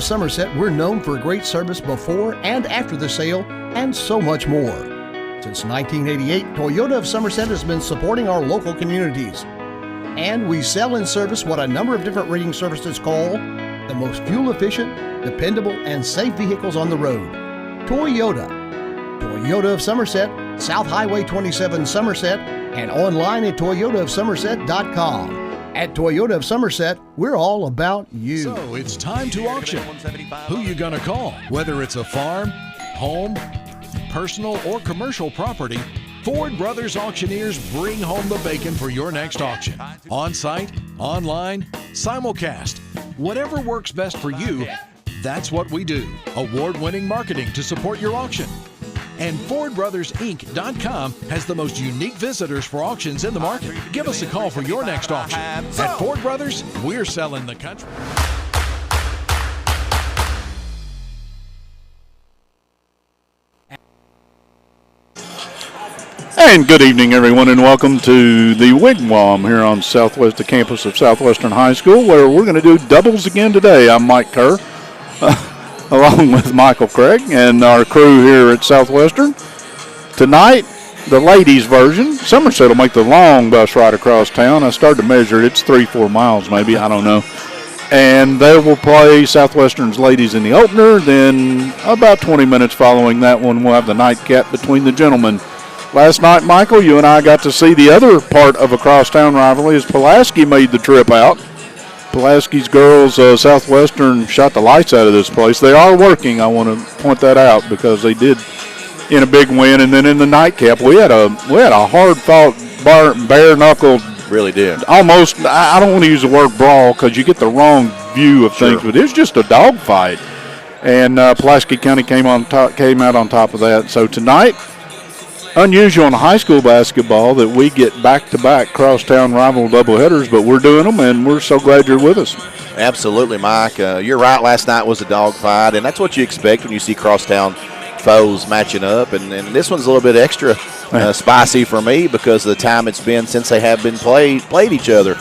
of Somerset, we're known for great service before and after the sale and so much more. Since 1988, Toyota of Somerset has been supporting our local communities. And we sell and service what a number of different rating services call the most fuel-efficient, dependable, and safe vehicles on the road. Toyota. Toyota of Somerset, South Highway 27 Somerset, and online at toyotaofsomerset.com. At Toyota of Somerset, we're all about you. So it's time to auction. Who you gonna call? Whether it's a farm, home, personal, or commercial property, Ford Brothers Auctioneers bring home the bacon for your next auction. On-site, online, simulcast, whatever works best for you, that's what we do. Award-winning marketing to support your auction. And FordBrothersInc.com has the most unique visitors for auctions in the market. Give us a call for your next auction. At Ford Brothers, we're selling the country. And good evening, everyone, and welcome to the Wigwam here on the campus of Southwestern High School, where we're going to do doubles again today. I'm Mike Kerr, along with Michael Craig and our crew here at Southwestern. Tonight, the ladies' version. Somerset will make the long bus ride across town. I started to measure it. It's 3-4 miles maybe. I don't know. And they will play Southwestern's ladies in the opener. Then about 20 minutes following that one, we'll have the nightcap between the gentlemen. Last night, Michael, you and I got to see the other part of a crosstown rivalry as Pulaski made the trip out. Pulaski's girls, Southwestern, shot the lights out of this place. They are working. I want to point that out because they did in a big win. And then in the nightcap, we had a hard-fought, bare-knuckled. Really did. Almost, I don't want to use the word brawl because you get the wrong view of things, but it was just a dogfight. And Pulaski County came out on top of that. So tonight, unusual in high school basketball that we get back-to-back crosstown rival doubleheaders, but we're doing them, and we're so glad you're with us. Absolutely, Mike. You're right. Last night was a dogfight, and that's what you expect when you see crosstown foes matching up. And this one's a little bit extra spicy for me because of the time it's been since they have been played each other.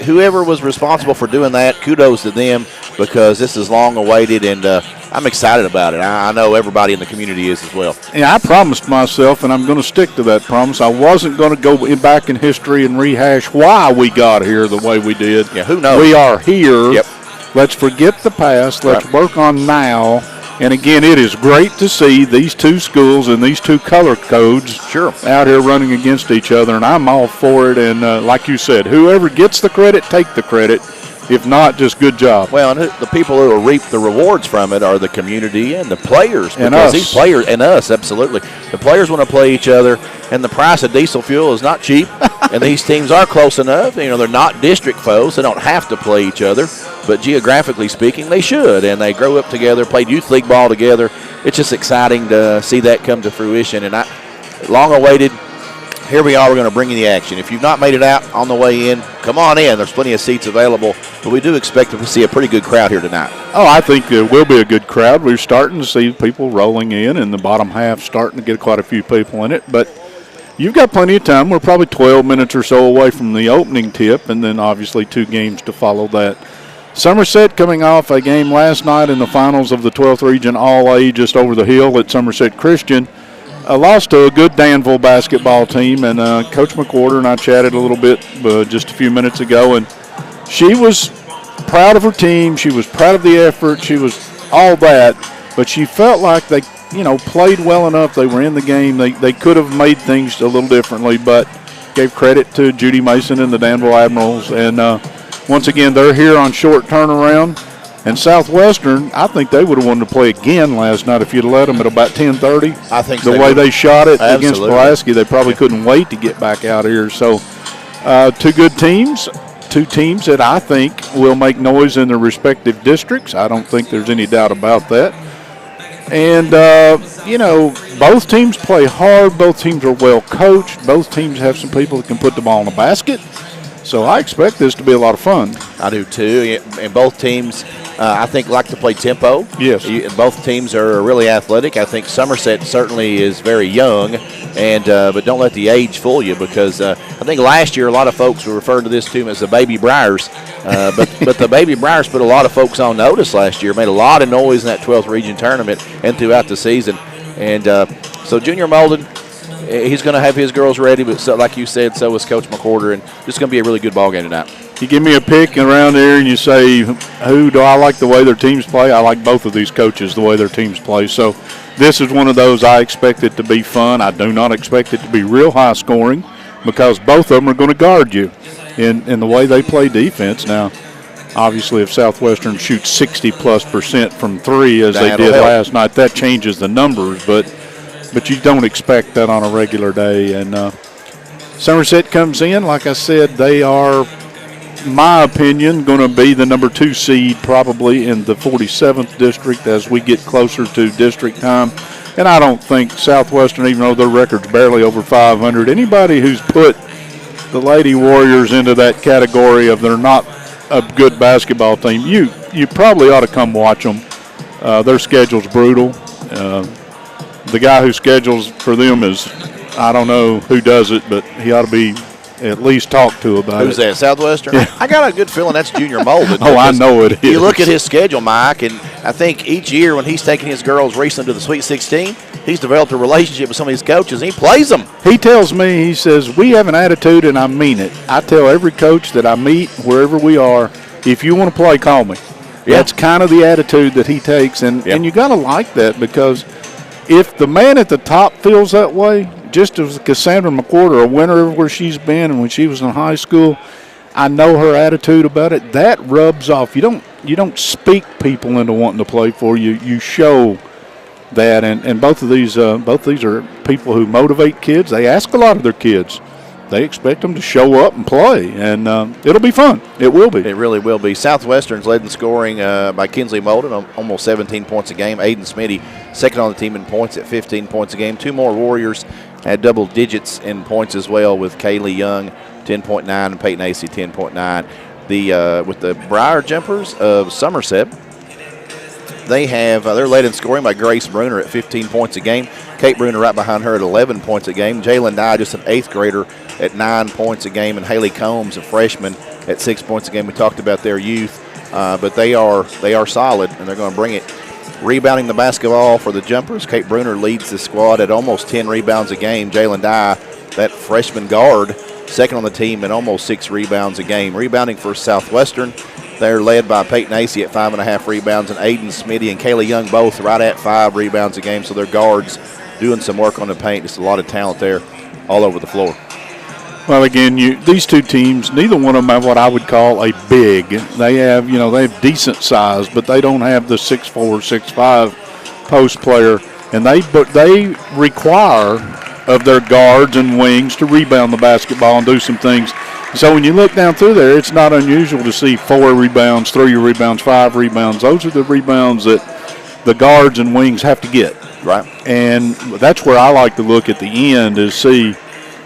Whoever was responsible for doing that, kudos to them because this is long awaited, and I'm excited about it. I know everybody in the community is as well. Yeah, I promised myself, and I'm going to stick to that promise. I wasn't going to go back in history and rehash why we got here the way we did. Yeah, who knows? We are here. Yep. Let's forget the past. Let's work on now. And, again, it is great to see these two schools and these two color codes out here running against each other, and I'm all for it. And like you said, whoever gets the credit, take the credit. If not, just good job. Well, and the people who will reap the rewards from it are the community and the players. And us. These players, and us, absolutely. The players want to play each other, and the price of diesel fuel is not cheap, and these teams are close enough. You know, they're not district foes. They don't have to play each other, but geographically speaking, they should, and they grow up together, played youth league ball together. It's just exciting to see that come to fruition, and long awaited. Here we are. We're going to bring you the action. If you've not made it out on the way in, come on in. There's plenty of seats available, but we do expect to see a pretty good crowd here tonight. Oh, I think there will be a good crowd. We're starting to see people rolling in, and the bottom half starting to get quite a few people in it. But you've got plenty of time. We're probably 12 minutes or so away from the opening tip, and then obviously 2 games to follow that. Somerset coming off a game last night in the finals of the 12th Region All-A just over the hill at Somerset Christian. A loss to a good Danville basketball team, and Coach McWhorter and I chatted a little bit just a few minutes ago, and she was proud of her team. She was proud of the effort. She was all that, but she felt like they, played well enough. They were in the game. They could have made things a little differently, but gave credit to Judy Mason and the Danville Admirals, and once again, they're here on short turnaround. And Southwestern, I think they would have wanted to play again last night if you'd let them at about 10:30. I think the way they shot it Absolutely. Against Pulaski, they probably couldn't wait to get back out here. So 2 good teams, 2 teams that I think will make noise in their respective districts. I don't think there's any doubt about that. And, both teams play hard. Both teams are well coached. Both teams have some people that can put the ball in the basket. So I expect this to be a lot of fun. I do too. And both teams I think like to play tempo. Yes. Both teams are really athletic. I think Somerset certainly is very young, and but don't let the age fool you, because I think last year a lot of folks were referring to this team as the Baby Briars, but the Baby Briars put a lot of folks on notice last year, made a lot of noise in that 12th region tournament and throughout the season. And so Junior Molden, he's going to have his girls ready, but so, like you said, so is Coach McWhorter, and it's going to be a really good ball game tonight. You give me a pick around there and you say, who do I like the way their teams play? I like both of these coaches the way their teams play. So this is one of those I expect it to be fun. I do not expect it to be real high scoring, because both of them are going to guard you in the way they play defense. Now, obviously, if Southwestern shoots 60+% from three as they did last night, that changes the numbers, but you don't expect that on a regular day. And Somerset comes in, like I said, they are, my opinion, going to be the number 2 seed probably in the 47th district as we get closer to district time. And I don't think Southwestern, even though their record's barely over 500, anybody who's put the Lady Warriors into that category of they're not a good basketball team, you probably ought to come watch them. Their schedule's brutal. The guy who schedules for them is, I don't know who does it, but he ought to be at least talked to about Who's it. that, Southwestern? Yeah. I got a good feeling that's Junior Molden. Oh, I know it is. You look at his schedule, Mike, and I think each year when he's taking his girls recently to the Sweet 16, he's developed a relationship with some of these coaches, and he plays them. He tells me, he says, we have an attitude, and I mean it. I tell every coach that I meet, wherever we are, if you want to play, call me. Yeah. That's kind of the attitude that he takes, and you got to like that, because if the man at the top feels that way, just as Cassandra McWhorter, a winner everywhere she's been, and when she was in high school, I know her attitude about it. That rubs off. You don't speak people into wanting to play for you. You show that, and both of these are people who motivate kids. They ask a lot of their kids. They expect them to show up and play, and it'll be fun. It will be. It really will be. Southwestern's led in scoring by Kinsley Molden, almost 17 points a game. Aiden Smitty, second on the team in points at 15 points a game. 2 more Warriors had double digits in points as well, with Kaylee Young, 10.9, and Peyton Acey, 10.9. With the Briar Jumpers of Somerset, they're led in scoring by Grace Bruner at 15 points a game. Kate Bruner right behind her at 11 points a game. Jalen Dye, just an 8th grader, at 9 points a game. And Haley Combs, a freshman, at 6 points a game. We talked about their youth, but they are solid, and they're going to bring it. Rebounding the basketball for the Jumpers, Kate Bruner leads the squad at almost 10 rebounds a game. Jalen Dye, that freshman guard, second on the team at almost 6 rebounds a game. Rebounding for Southwestern, they're led by Peyton Acey at 5.5 rebounds, and Aiden Smitty and Kaylee Young both right at 5 rebounds a game. So their guards doing some work on the paint. Just a lot of talent there all over the floor. Well, again, these two teams, neither one of them have what I would call a big. They have decent size, but they don't have the 6'4", 6'5" post player, and they require of their guards and wings to rebound the basketball and do some things. So when you look down through there, it's not unusual to see 4 rebounds, 3 rebounds, 5 rebounds. Those are the rebounds that the guards and wings have to get. Right. And that's where I like to look at the end, is see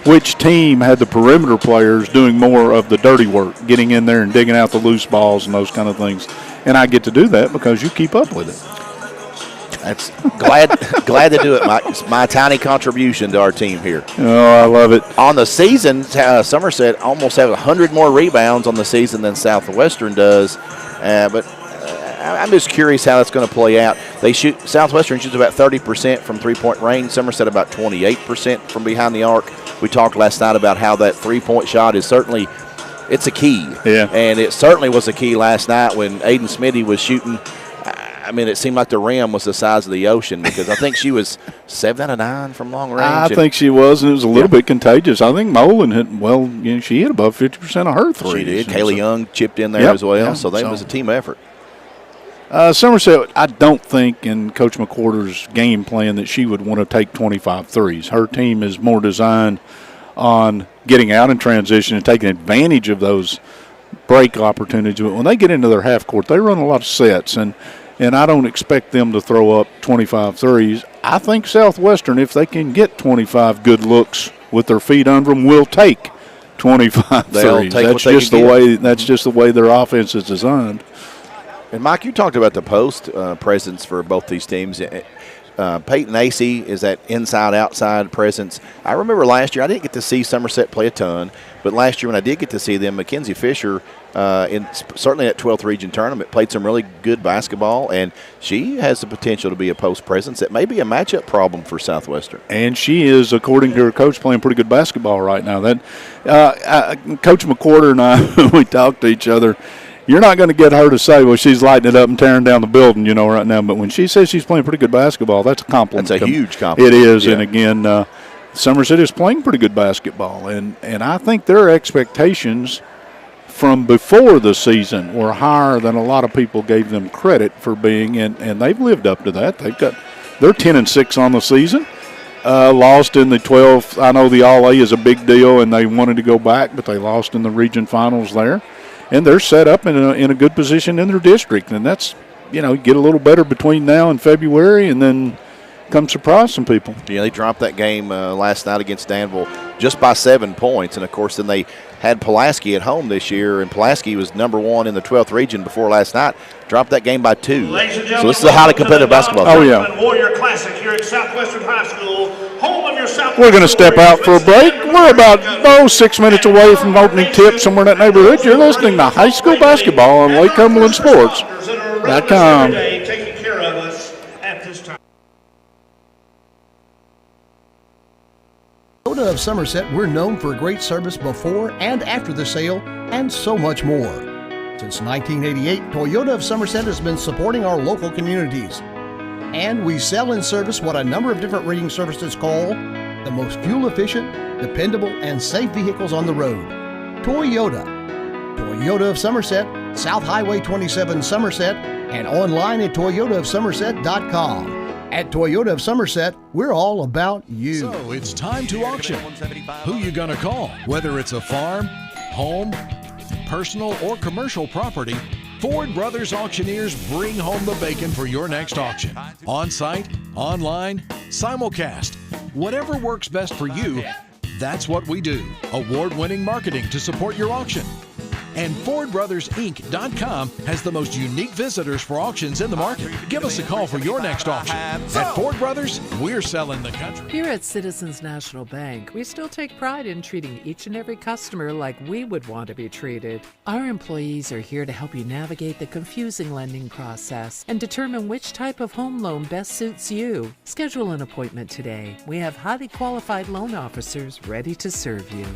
which team had the perimeter players doing more of the dirty work, getting in there and digging out the loose balls and those kind of things. And I get to do that because you keep up with it. That's glad to do it, Mike. It's my tiny contribution to our team here. Oh, I love it. On the season, Somerset almost have 100 more rebounds on the season than Southwestern does, but I'm just curious how that's going to play out. Southwestern shoots about 30% from three-point range. Somerset about 28% from behind the arc. We talked last night about how that three-point shot is certainly it's a key. Yeah. And it certainly was a key last night when Aiden Smitty was shooting. I mean, it seemed like the rim was the size of the ocean, because I think she was 7 out of 9 from long range. I think she was, and it was a little bit contagious. I think Molan hit, she hit above 50% of her threes. She did. Kaylee Young chipped in there as well, so that was a team effort. Somerset, I don't think in Coach McWhorter's game plan that she would want to take 25 threes. Her team is more designed on getting out in transition and taking advantage of those break opportunities. But when they get into their half court, they run a lot of sets, and I don't expect them to throw up 25 threes. I think Southwestern, if they can get 25 good looks with their feet under them, will take 25 threes. That's just the way their offense is designed. And, Mike, you talked about the post presence for both these teams. Peyton Acey is that inside-outside presence. I remember last year, I didn't get to see Somerset play a ton, but last year when I did get to see them, Mackenzie Fisher, certainly at 12th Region Tournament, played some really good basketball, and she has the potential to be a post presence that may be a matchup problem for Southwestern. And she is, according to her coach, playing pretty good basketball right now. Coach McWhorter and I, we talked to each other. You're not going to get her to say, well, she's lighting it up and tearing down the building, right now. But when she says she's playing pretty good basketball, that's a compliment. That's a huge compliment. It is. Yeah. And, again, Somerset is playing pretty good basketball. And I think their expectations from before the season were higher than a lot of people gave them credit for being. And they've lived up to that. They're 10-6 on the season. Lost in the 12th. I know the All-A is a big deal, and they wanted to go back, but they lost in the region finals there. And they're set up in a good position in their district. And that's, get a little better between now and February and then come surprise some people. Yeah, they dropped that game last night against Danville just by 7 points. And, of course, then they had Pulaski at home this year, and Pulaski was number 1 in the 12th region before last night. Dropped that game by 2. So this is a highly competitive basketball team. Oh, yeah. Warrior Classic here at Southwestern High School, home of your Southwestern. We're going to step out for a break. We're about 6 minutes away from opening tip somewhere in that neighborhood. You're listening to High School Basketball on Lake Cumberland Sports.com. Taking care of us at this time. Toyota of Somerset, we're known for great service before and after the sale, and so much more. Since 1988, Toyota of Somerset has been supporting our local communities. And we sell and service what a number of different reading services call the most fuel-efficient, dependable, and safe vehicles on the road. Toyota. Toyota of Somerset, South Highway 27 Somerset, and online at toyotaofsomerset.com. At Toyota of Somerset, we're all about you. So it's time to auction. Who you gonna call? Whether it's a farm, home, personal, or commercial property, Ford Brothers Auctioneers bring home the bacon for your next auction. On-site, online, simulcast. Whatever works best for you, that's what we do. Award-winning marketing to support your auction. And FordBrothersInc.com has the most unique visitors for auctions in the market. Give us a call for your next auction. At Ford Brothers, we're selling the country. Here at Citizens National Bank, we still take pride in treating each and every customer like we would want to be treated. Our employees are here to help you navigate the confusing lending process and determine which type of home loan best suits you. Schedule an appointment today. We have highly qualified loan officers ready to serve you.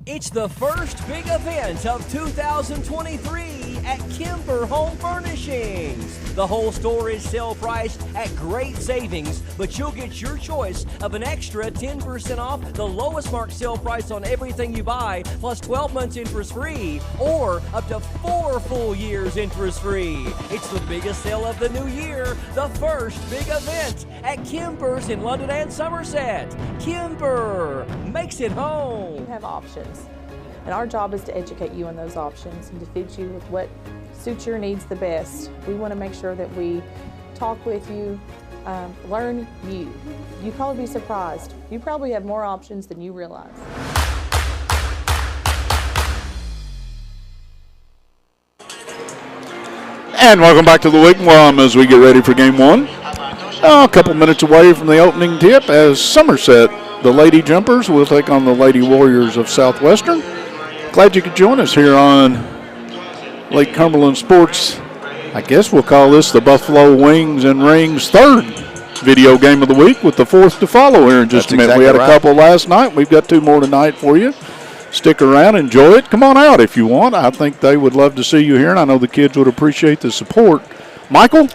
It's the first big event of 2023 at Kimber Home Furnishings. The whole store is sale priced at great savings, but you'll get your choice of an extra 10% off the lowest marked sale price on everything you buy, plus 12 months interest free, or up to 4 full years interest free. It's the biggest sale of the new year, the first big event at Kimber's in London and Somerset. Kimber makes it home. You have options, and our job is to educate you on those options and to fit you with what suits your needs the best. We want to make sure that we talk with you, learn you. You'd probably be surprised. You probably have more options than you realize. And welcome back to the Wigwam as we get ready for game one. A couple minutes away from the opening tip as Somerset, the Lady Jumpers, will take on the Lady Warriors of Southwestern. Glad you could join us here on Lake Cumberland Sports. I guess we'll call this the Buffalo Wings and Rings third video game of the week, with the fourth to follow here in just a minute. Exactly we had right. A couple last night. We've got 2 more tonight for you. Stick around, enjoy it. Come on out if you want. I think they would love to see you here, and I know the kids would appreciate the support. Michael?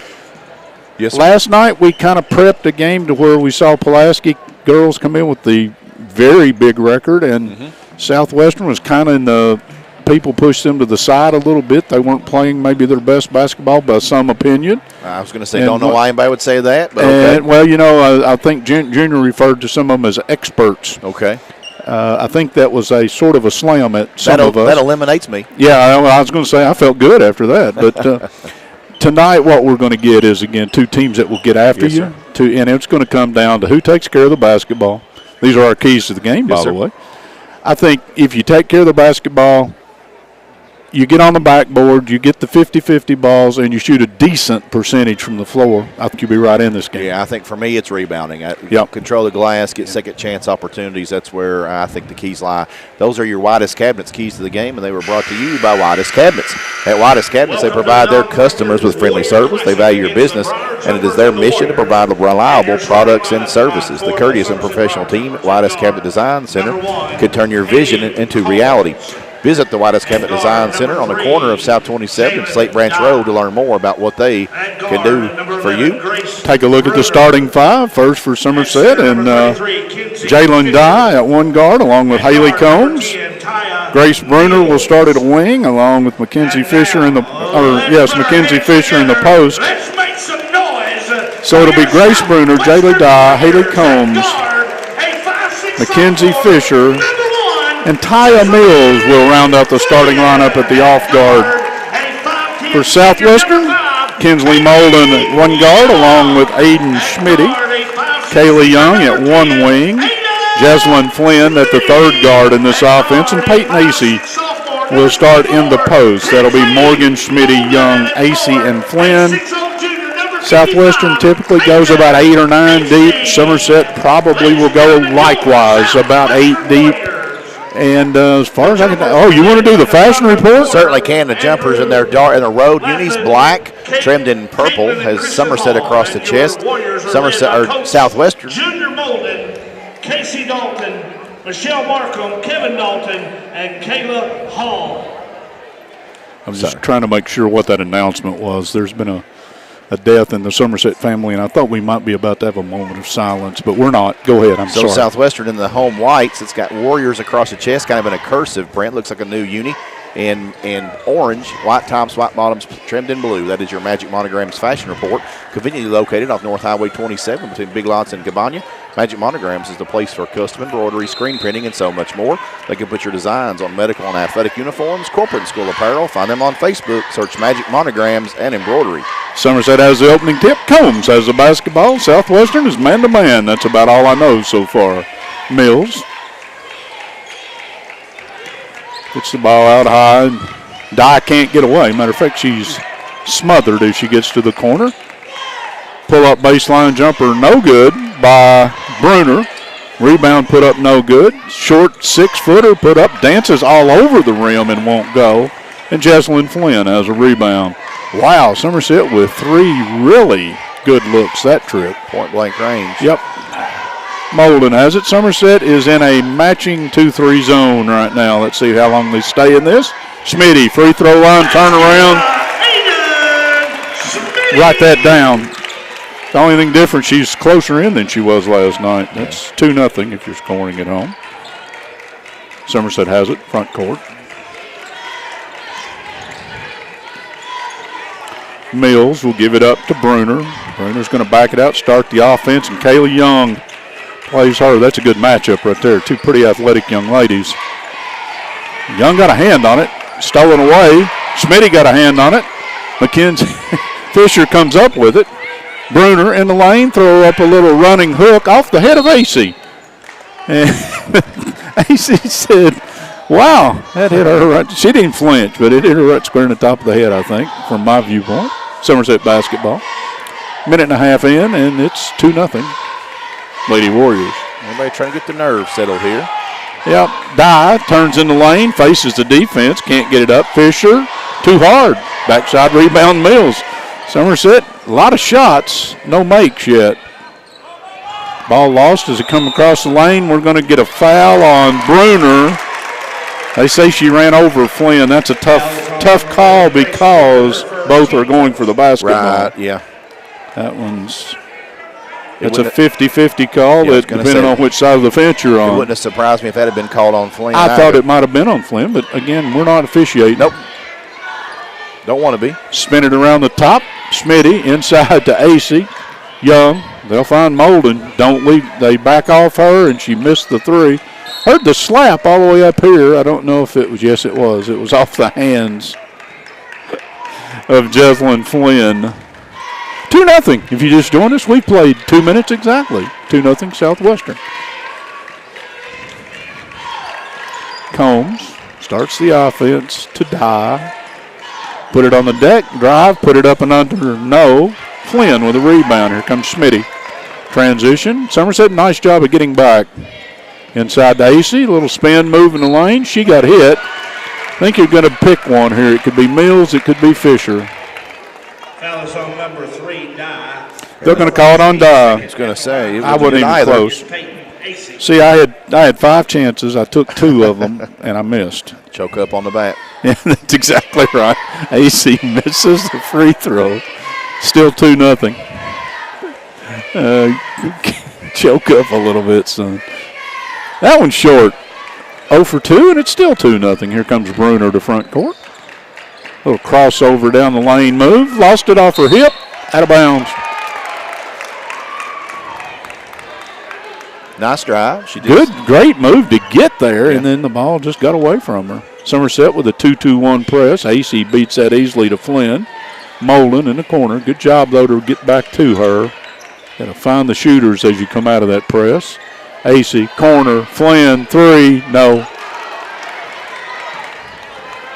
Yes, sir. Last night we kind of prepped a game to where we saw Pulaski girls come in with the very big record, and Southwestern was kind of in the people pushed them to the side a little bit. They weren't playing maybe their best basketball by some opinion. I was going to say, don't know why anybody would say that, but and, okay. Well, you know, I think Junior referred to some of them as experts. Okay. I think that was a sort of a slam at some of us. That eliminates me. Yeah, I was going to say I felt good after that. But tonight what we're going to get is, again, 2 teams that will get after you. And it's going to come down to who takes care of the basketball. These are our keys to the game, by the way. I think if you take care of the basketball, you get on the backboard, you get the 50-50 balls, and you shoot a decent percentage from the floor, I think you'll be right in this game. Yeah, I think for me it's rebounding. Yep. Control the glass, get second chance opportunities. That's where I think the keys lie. Those are your Widest Cabinets keys to the game, and they were brought to you by Widest Cabinets. At Widest Cabinets, they provide their customers with friendly service. They value your business, and it is their mission to provide reliable products and services. The courteous and professional team at Widest Cabinet Design Center could turn your vision into reality. Visit the Widest Cabinet Design Center on the corner of South 27 and Slate Branch Road to learn more about what they can do for you. Take a look at the starting five. First for Somerset, and Jalen Dye at one guard along with Haley Combs. Grace Bruner will start at a wing along with Mackenzie Fisher in the post. So it'll be Grace Bruner, Jalen Dye, Haley Combs, Mackenzie Fisher, and Taya Mills will round out the starting lineup at the off guard. For Southwestern, Kinsley Molden at one guard along with Aiden Schmitty, Kaylee Young at one wing, Jesselyn Flynn at the third guard in this offense, and Peyton Acey will start in the post. That'll be Morgan, Schmitty, Young, Acey, and Flynn. Southwestern typically goes about 8 or 9 deep. Somerset probably will go likewise, about 8 deep. And as far as I can, you want to do the fashion report? Certainly can. The jumpers in their road unis, black, trimmed in purple, has Somerset across the chest. Southwestern. Junior Molden, Casey Dalton, Michelle Markham, Kevin Dalton, and Kayla Hall. I was just trying to make sure what that announcement was. There's been a death in the Somerset family, and I thought we might be about to have a moment of silence, but we're not. Go ahead, I'm sorry. Southwestern in the home whites. It's got Warriors across the chest, kind of in a cursive print. Looks like a new uni. And orange, white tops, white bottoms, trimmed in blue. That is your Magic Monograms fashion report. Conveniently located off North Highway 27 between Big Lots and Gabbana. Magic Monograms is the place for custom embroidery, screen printing, and so much more. They can put your designs on medical and athletic uniforms, corporate and school apparel. Find them on Facebook. Search Magic Monograms and Embroidery. Somerset has the opening tip. Combs has the basketball. Southwestern is man-to-man. That's about all I know so far. Mills gets the ball out high. Dye can't get away. Matter of fact, she's smothered as she gets to the corner. Pull-up baseline jumper, no good by Bruner. Rebound put up, no good. Short 6-footer put up, dances all over the rim and won't go. And Jesselyn Flynn has a rebound. Wow, Somerset with 3 really good looks that trip. Point-blank range. Yep. Molden has it. Somerset is in a matching 2-3 zone right now. Let's see how long they stay in this. Schmitty, free throw line, turn around. Write that down. The only thing different, she's closer in than she was last night. That's 2-0 if you're scoring at home. Somerset has it, front court. Mills will give it up to Bruner. Bruner's going to back it out, start the offense, and Kaylee Young plays her. That's a good matchup right there. 2 pretty athletic young ladies. Young got a hand on it, stolen away. Schmitty got a hand on it. Mackenzie Fisher comes up with it. Bruner in the lane, throw up a little running hook off the head of Acey. And Acey said, wow, that hit her right. She didn't flinch, but it hit her right square in the top of the head, I think, from my viewpoint. Somerset basketball. Minute and a half in, and it's 2-0. Lady Warriors. Everybody trying to get the nerves settled here. Yep. Dye turns in the lane, faces the defense, can't get it up. Fisher, too hard. Backside rebound, Mills. Somerset, a lot of shots, no makes yet. Ball lost as it come across the lane. We're going to get a foul on Bruner. They say she ran over Flynn. That's a tough call because both are going for the basketball. Right, yeah. It's a 50-50 call, depending on which side of the fence you're on. It wouldn't have surprised me if that had been called on Flynn. I thought it might have been on Flynn, but again, we're not officiating. Nope. Don't want to be. Spin it around the top. Schmitty inside to Acey. Young. They'll find Molden. Don't leave. They back off her, and she missed the 3. Heard the slap all the way up here. I don't know if it was. Yes, it was. It was off the hands of Jesselyn Flynn. 2-0. If you just joined us, we played 2 minutes exactly. 2-0 Southwestern. Combs starts the offense to Dye. Put it on the deck, drive, put it up and under, no. Flynn with a rebound. Here comes Schmitty. Transition. Somerset, nice job of getting back. Inside to AC, little spin move in the lane. She got hit. I think you're going to pick one here. It could be Mills, it could be Fisher. Foul is on number 3, Dye. They're going to call it on Dye. I was going to say. I wasn't even close. See, I had 5 chances. I took 2 of them, and I missed. Choke up on the bat. Yeah, that's exactly right. AC misses the free throw. Still 2-0. Choke up a little bit, son. That one's short. 0 for 2, and it's still 2-0. Here comes Bruner to front court. Little crossover down the lane move. Lost it off her hip. Out of bounds. Nice drive. She did. Good, great move to get there, and then the ball just got away from her. Somerset with a 2-2-1 press. AC beats that easily to Flynn. Molan in the corner. Good job, though, to get back to her. Got to find the shooters as you come out of that press. AC, corner, Flynn, 3, no.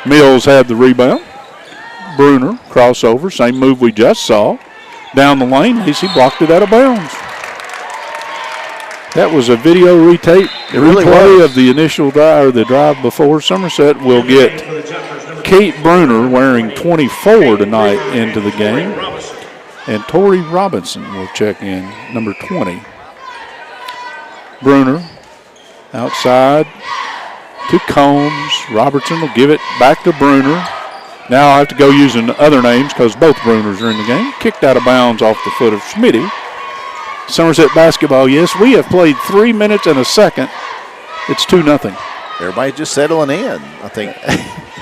Mills had the rebound. Bruner, crossover, same move we just saw. Down the lane, AC blocked it out of bounds. That was a video replay of the initial drive, or the drive before. Somerset will get Kate Bruner wearing 24 tonight into the game. And Tori Robinson will check in, number 20. Bruner outside to Combs. Robertson will give it back to Bruner. Now I have to go using other names because both Bruners are in the game. Kicked out of bounds off the foot of Schmitty. Somerset basketball, yes, we have played 3 minutes and a second. It's 2-0. Everybody's just settling in, I think.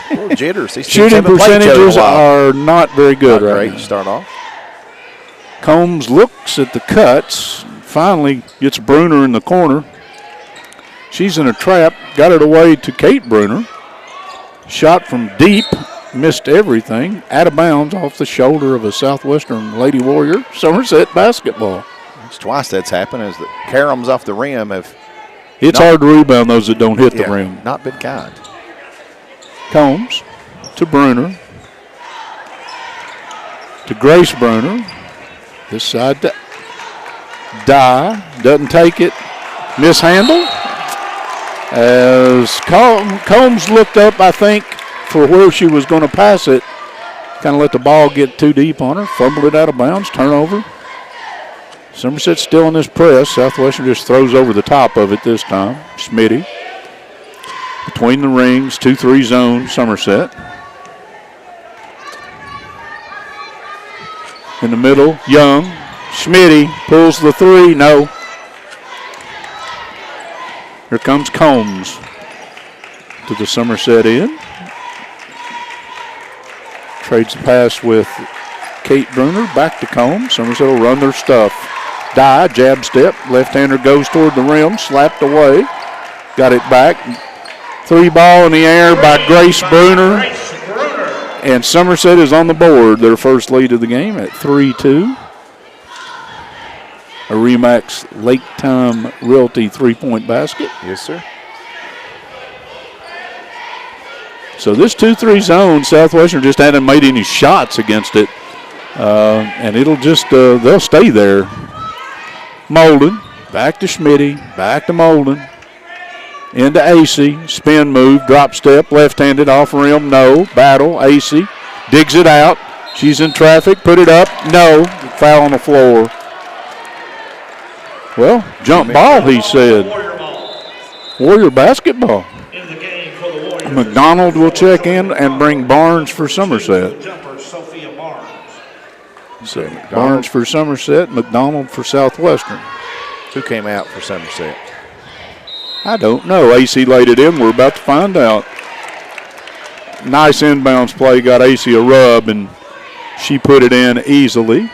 Little jitters. These Shooting percentages are not very good right great now. Start off. Combs looks at the cuts. Finally gets Bruner in the corner. She's in a trap. Got it away to Kate Bruner. Shot from deep. Missed everything. Out of bounds off the shoulder of a Southwestern Lady Warrior. Somerset basketball. It's twice that's happened as the caroms off the rim have. It's hard to rebound those that don't hit the rim. Not been kind. Combs to Bruner. To Grace Bruner. This side to Dye. Doesn't take it. Mishandle. As Combs looked up, I think, for where she was going to pass it. Kind of let the ball get too deep on her. Fumbled it out of bounds. Turnover. Somerset still in this press. Southwestern just throws over the top of it this time. Schmitty. Between the rings, 2-3 zone, Somerset. In the middle, Young. Schmitty pulls the 3, no. Here comes Combs to the Somerset end. Trades the pass with Kate Bruner, back to Combs. Somerset will run their stuff. Dye, jab step, left-hander goes toward the rim, slapped away. Got it back. 3 ball in the air by Grace Bruner. And Somerset is on the board, their first lead of the game at 3-2. A Remax Lake Time Realty 3-point basket. Yes, sir. So this 2-3 zone, Southwestern just hadn't made any shots against it. And it'll just, they'll stay there. Molden, back to Schmitty, back to Molden. Into AC, spin move, drop step, left-handed, off rim, no. Battle, AC, digs it out. She's in traffic, put it up, no. Foul on the floor. Well, jump ball, he said. Warrior basketball. McDonald will check in and bring Barnes for Somerset. So Barnes for Somerset, McDonald for Southwestern. Who came out for Somerset? I don't know. AC laid it in. We're about to find out. Nice inbounds play. Got AC a rub, and she put it in easily.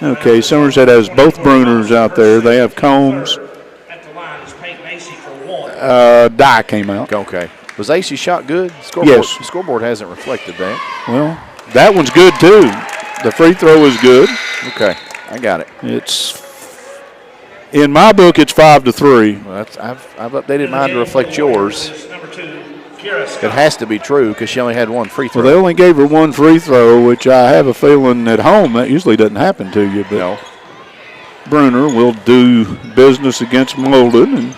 Okay, Somerset has both Bruners out there. They have Combs. Dye came out. Okay. Was AC shot good? Scoreboard, yes. The scoreboard hasn't reflected that. Well, that one's good, too. The free throw is good. Okay, I got it. It's In my book, it's 5-3. Well, I've updated mine to reflect yours. It has to be true because she only had one free throw. Well, they only gave her one free throw, which I have a feeling at home that usually doesn't happen to you. But no. Bruner will do business against Molden and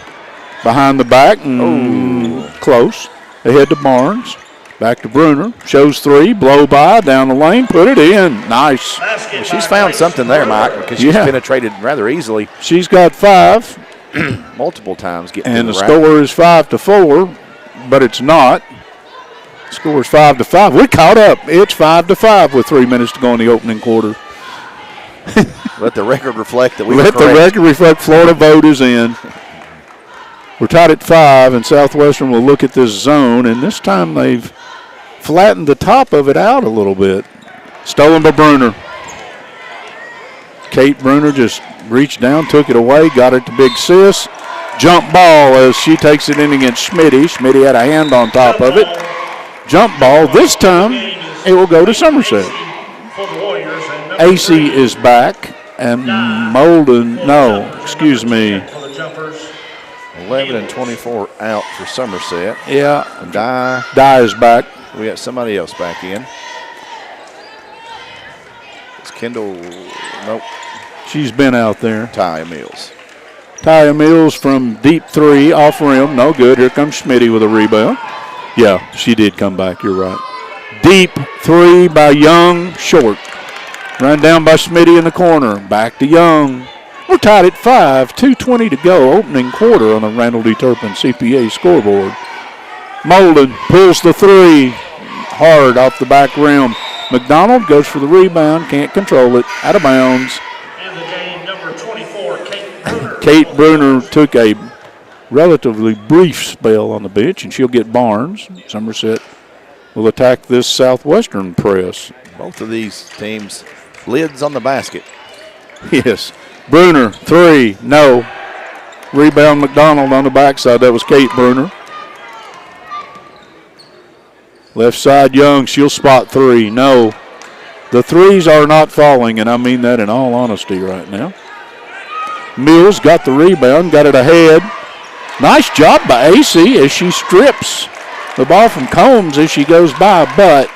behind the back and close. They head to Barnes. Back to Bruner. Shows three. Blow by. Down the lane. Put it in. Nice. Well, she's found something there, Mike, because she's penetrated rather easily. She's got 5. Multiple times getting and the rack. score is 5-4, but it's not. The score is 5-5. We're caught up. It's 5-5 with 3 minutes to go in the opening quarter. Let the record reflect that we Let the record reflect Florida vote is in. We're tied at 5, and Southwestern will look at this zone, and this time they've flattened the top of it out a little bit. Stolen by Bruner. Kate Bruner just reached down, took it away, got it to Big Sis. Jump ball as she takes it in against Schmitty. Schmitty had a hand on top of it. Jump ball. This time it will go to Somerset. AC is back, and Molden, excuse me. 11 and 24 out for Somerset. Yeah. And Dye is back. We got somebody else back in. It's Kendall. Nope. She's been out there. Taya Mills. Taya Mills from deep three, off rim. No good. Here comes Schmitty with a rebound. Yeah, she did come back. You're right. Deep three by Young. Short. Run down by Schmitty in the corner. Back to Young. We're tied at 5. 2:20 to go. Opening quarter on the Randall D. Turpin CPA scoreboard. Molden pulls the three. Hard off the back rim. McDonald goes for the rebound. Can't control it. Out of bounds. And the game, number 24, Kate Bruner. Kate Bruner took a relatively brief spell on the bench, and she'll get Barnes. Somerset will attack this Southwestern press. Both of these teams, lids on the basket. Yes. Bruner, three, no. Rebound McDonald on the backside. That was Kate Bruner. Left side Young, she'll spot three, no. The threes are not falling, and I mean that in all honesty right now. Mills got the rebound, got it ahead. Nice job by AC as she strips the ball from Combs as she goes by, but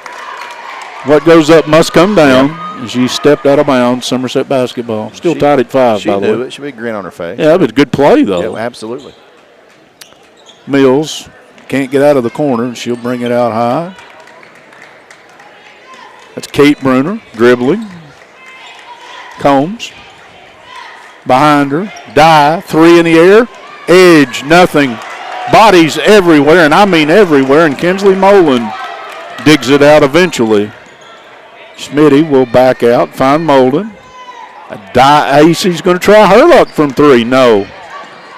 what goes up must come down. Yeah. She stepped out of bounds. Somerset basketball. Still tied at 5, by the way. She knew it. She had a grin on her face. Yeah, but good play, though. Yeah, absolutely. Mills can't get out of the corner. She'll bring it out high. That's Kate Bruner dribbling. Combs. Behind her. Dye. Three in the air. Edge. Nothing. Bodies everywhere, and I mean everywhere, and Kinsley Molan digs it out eventually. Schmitty will back out, find Molden. AC's going to try her luck from three. No.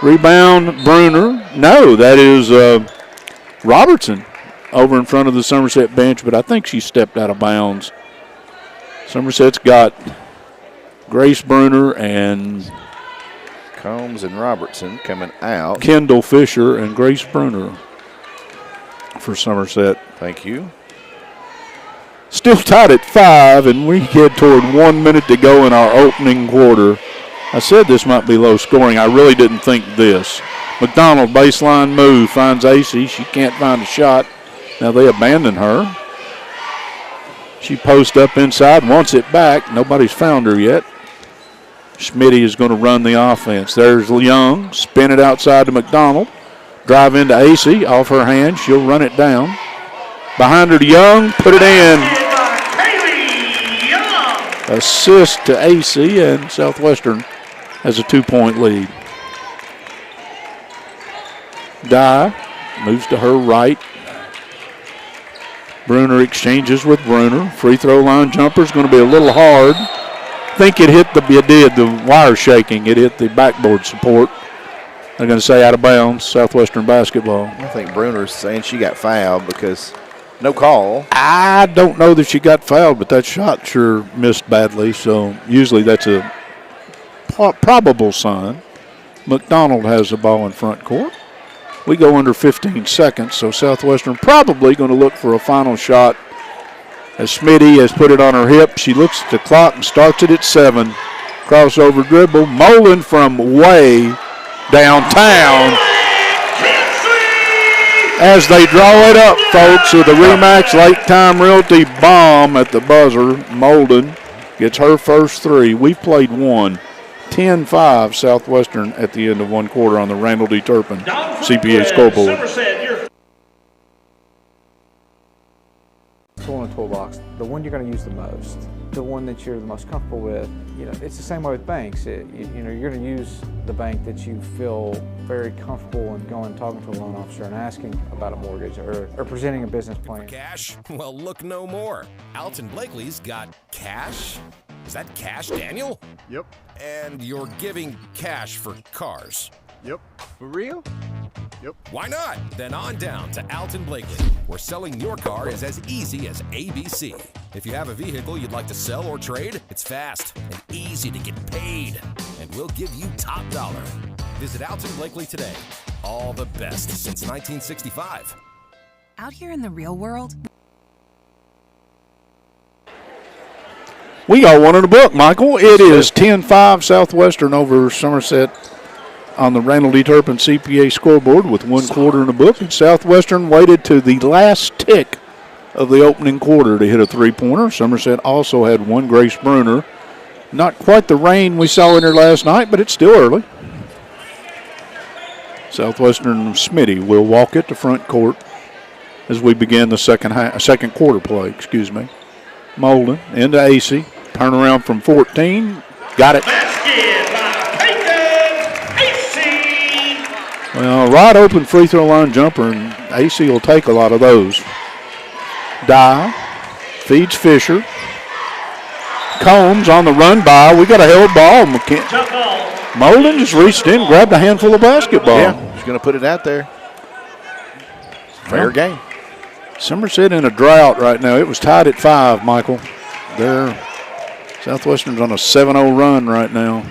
Rebound, Bruner. No, that is Robertson over in front of the Somerset bench, but I think she stepped out of bounds. Somerset's got Grace Bruner and Combs and Robertson coming out. Kendall Fisher and Grace Bruner for Somerset. Thank you. Still tied at 5, and we head toward 1 minute to go in our opening quarter. I said this might be low scoring. I really didn't think this. McDonald, baseline move, finds AC. She can't find a shot. Now they abandon her. She posts up inside, wants it back. Nobody's found her yet. Schmitty is going to run the offense. There's Young, spin it outside to McDonald. Drive into AC, off her hand. She'll run it down. Behind her to Young, put it in. Assist to AC, and Southwestern has a 2-point lead. Dye moves to her right. Bruner exchanges with Bruner. Free throw line jumper is going to be a little hard. I think it hit the wire shaking. It hit the backboard support. They're going to say out of bounds, Southwestern basketball. I think Bruner's saying she got fouled because no call. I don't know that she got fouled, but that shot sure missed badly, so usually that's a probable sign. McDonald has the ball in front court. We go under 15 seconds, so Southwestern probably going to look for a final shot. As Schmitty has put it on her hip, she looks at the clock and starts it at 7. Crossover dribble. Molen from way downtown. As they draw it up, folks, with the Remax Lake Time Realty bomb at the buzzer, Molden gets her first three. We've played one. 10-5 Southwestern at the end of one quarter on the Randall D. Turpin CPA scoreboard. Tool in the toolbox, the one you're going to use the most, the one that you're the most comfortable with. You know, it's the same way with banks. You know, you're going to use the bank that you feel very comfortable in going and talking to a loan officer and asking about a mortgage or presenting a business plan. Cash? Well, look no more. Alton Blakely's got cash. Is that cash, Daniel? Yep. And you're giving cash for cars? Yep. For real? Yep. Why not? Then on down to Alton Blakely, where selling your car is as easy as ABC. If you have a vehicle you'd like to sell or trade, it's fast and easy to get paid, and we'll give you top dollar. Visit Alton Blakely today. All the best since 1965. Out here in the real world, We got one in the book, Michael. It is 10-5 Southwestern over Somerset on the Randall D. Turpin CPA scoreboard with one quarter in the book. And Southwestern waited to the last tick of the opening quarter to hit a three-pointer. Somerset also had one. Grace Bruner. Not quite the rain we saw in her last night, but it's still early. Southwestern Smitty will walk it to front court as we begin the second quarter play. Molden into AC. Turnaround from 14. Got it. Well, right open free throw line jumper, and AC will take a lot of those. Dye feeds Fisher. Combs on the run by. We got a held ball. Molden just reached in, grabbed a handful of basketball. Yeah, he's going to put it out there. Fair game. Somerset in a drought right now. It was tied at 5, Michael. Southwestern's on a 7-0 run right now.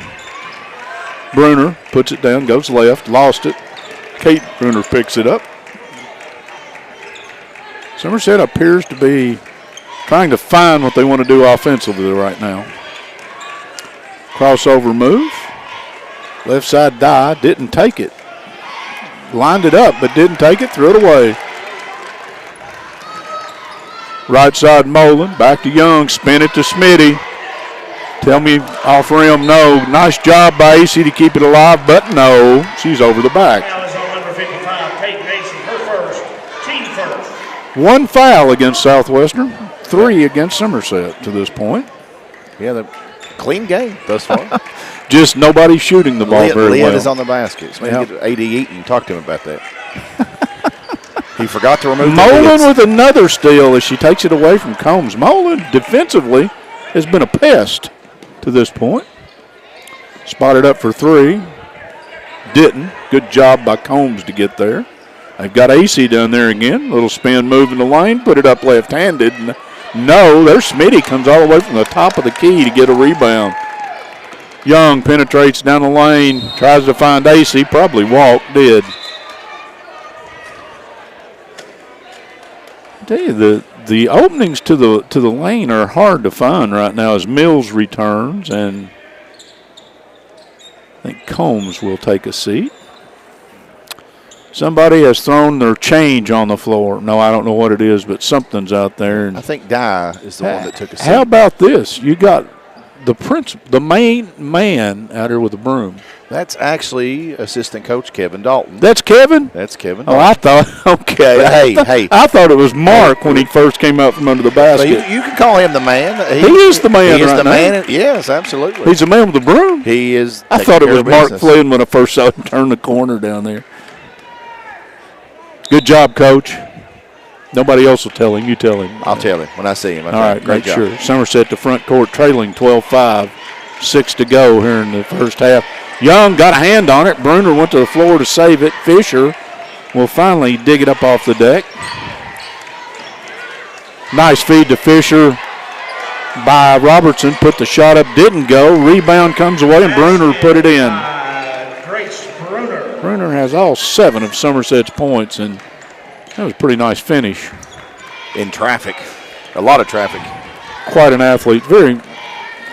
Bruner puts it down, goes left, lost it. Kate Bruner picks it up. Somerset appears to be trying to find what they want to do offensively right now. Crossover move. Left side die, didn't take it. Lined it up, but didn't take it, threw it away. Right side Molen, back to Young, spin it to Smitty. Tell me off rim, no. Nice job by AC to keep it alive, but no. She's over the back. Foul is on number 55, Peyton Macy, her first, team first. One foul against Southwestern, 3 against Somerset to this point. Yeah, the clean game thus far. Just nobody shooting the ball very well. Lead is on the baskets. Maybe get AD Eaton, talk to him about that. He forgot to remove Molen with another steal as she takes it away from Combs. Molen defensively has been a pest to this point. Spotted up for 3. Didn't. Good job by Combs to get there. They've got AC down there again. Little spin move in the lane. Put it up left-handed. No, there's Smitty. Comes all the way from the top of the key to get a rebound. Young penetrates down the lane. Tries to find AC. Probably walked. Did. I tell you, the openings to the lane are hard to find right now as Mills returns, and I think Combs will take a seat. Somebody has thrown their change on the floor. No, I don't know what it is, but something's out there. And I think Dye is the one that took a seat. How about this? You got the main man out here with the broom. That's actually assistant coach Kevin Dalton. That's Kevin? That's Kevin Dalton. Oh, I thought, okay. But hey. I thought it was Mark when he first came out from under the basket. So you can call him the man. He is the man. He is right the now. man. Yes, absolutely. He's the man with the broom. He is. I thought it was Mark business. Flynn when I first saw him turn the corner down there. Good job, Coach. Nobody else will tell him. You tell him. I'll tell him when I see him. All right, great job. sure. Somerset to front court, trailing 12-5. 6 to go here in the first half. Young got a hand on it. Bruner went to the floor to save it. Fisher will finally dig it up off the deck. Nice feed to Fisher by Robertson. Put the shot up, didn't go. Rebound comes away, and Bruner put it in. Grace Bruner. Bruner has all 7 of Somerset's points, and that was a pretty nice finish. In traffic. A lot of traffic. Quite an athlete.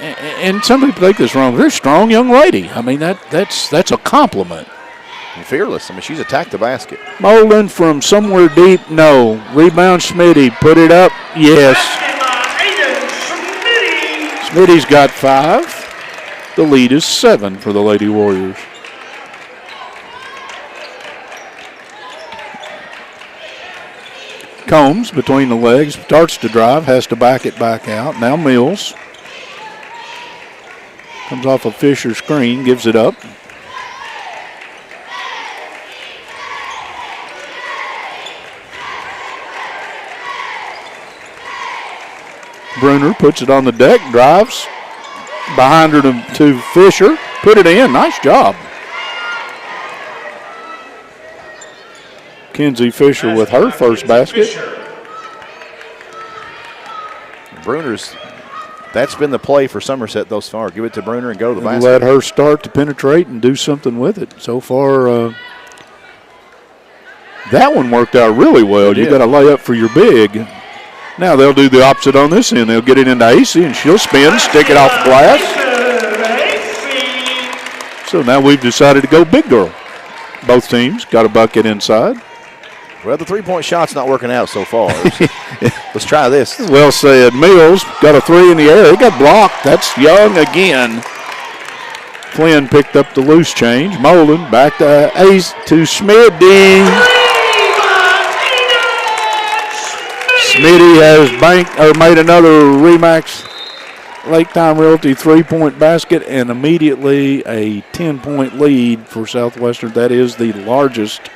and some people take this wrong. Very strong young lady. I mean, that's a compliment. And fearless. I mean, she's attacked the basket. Molden from somewhere deep, no. Rebound Smitty, put it up, yes. Smitty's got 5. The lead is 7 for the Lady Warriors. Combs between the legs, starts to drive, has to back it back out. Now Mills comes off a Fisher screen, gives it up. Bruner puts it on the deck, drives behind her to Fisher, put it in. Nice job. Kenzie Fisher with her first basket. That's been the play for Somerset thus far. Give it to Bruner and go to the basket. Let her start to penetrate and do something with it. So far, that one worked out really well. You got to lay up for your big. Now they'll do the opposite on this end. They'll get it into AC and she'll spin, stick it off the glass. So now we've decided to go big girl. Both teams got a bucket inside. Well, the three-point shot's not working out so far. Let's try this. Well said. Mills got a 3 in the air. It got blocked. That's Young again. Flynn picked up the loose change. Molden back to Ace to Smitty. Smitty has made another Remax Lake Time Realty 3-point basket and immediately a 10-point lead for Southwestern. That is the largest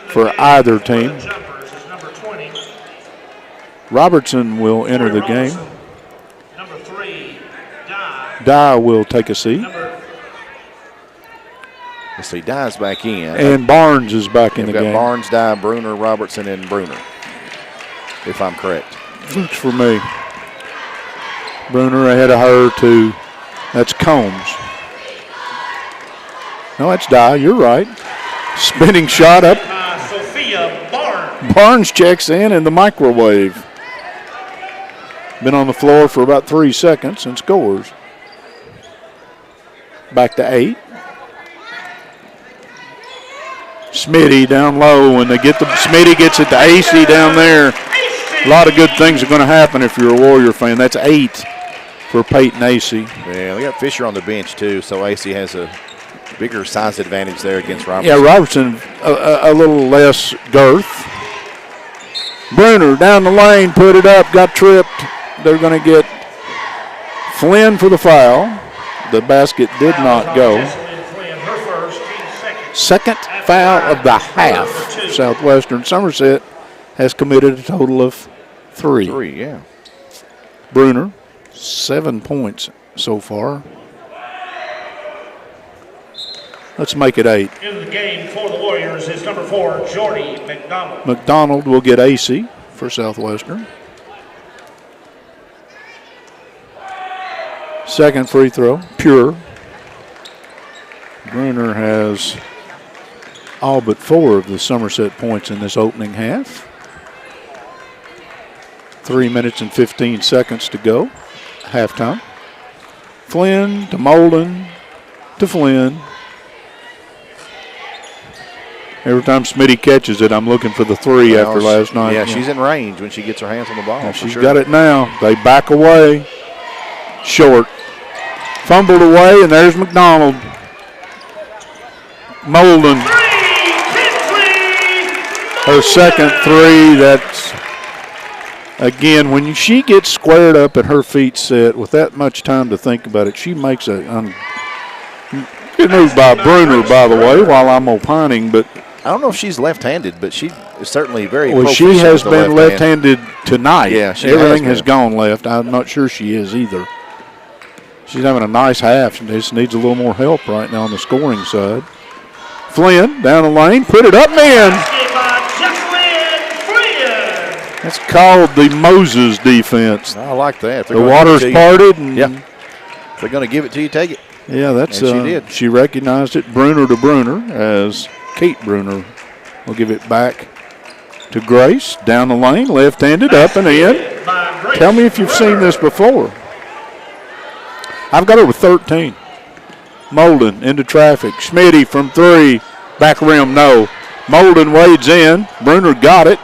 for either team. Robertson will enter the game. Number 3, Dye will take a seat. Let's see, Dye's back in. And Barnes is back in the game. We've got Barnes, Dye, Bruner, Robertson, and Bruner, if I'm correct. Looks for me. Bruner ahead of her to, that's Combs. No, that's Dye, you're right. Spinning shot up. Barnes checks in the microwave. Been on the floor for about 3 seconds and scores. Back to 8. Smitty down low, and Smitty gets it to AC down there. A lot of good things are going to happen if you're a Warrior fan. That's 8 for Peyton AC. Yeah, we got Fisher on the bench too, so AC has a bigger size advantage there against Robertson. Yeah, Robertson a little less girth. Bruner down the lane, put it up, got tripped. They're going to get Flynn for the foul. The basket did not go. Second foul of the half. Southwestern. Somerset has committed a total of 3. 3, yeah. Bruner, 7 points so far. Let's make it 8. In the game for the Warriors is number 4, Jordy McDonald. McDonald will get AC for Southwestern. Second free throw, pure. Bruner has all but 4 of the Somerset points in this opening half. 3 minutes and 15 seconds to go. Halftime. Flynn to Molden to Flynn. Every time Smitty catches it, I'm looking for the 3 after last night. Yeah, she's in range when she gets her hands on the ball. Yeah, she's got it now. They back away. Short. Fumbled away, and there's McDonald. Molden. Her second 3. That's, again, when she gets squared up and her feet set with that much time to think about it, she makes a good move by Bruner, by the way, while I'm opining, but I don't know if she's left-handed, but she is certainly very well, proficient. She has with the been left left-handed tonight. Yeah, everything has gone left. I'm not sure she is either. She's having a nice half. She just needs a little more help right now on the scoring side. Flynn down the lane, put it up, man. That's called the Moses defense. I like that. The water's parted. And yeah. If they're going to give it to you, take it. Yeah, that's. And she did. She recognized it. Bruner to Bruner as Kate Bruner will give it back to Grace down the lane, left-handed, up and in. Tell me if you've seen this before. I've got over 13. Molden into traffic. Schmitty from 3. Back rim, no. Molden wades in. Bruner got it.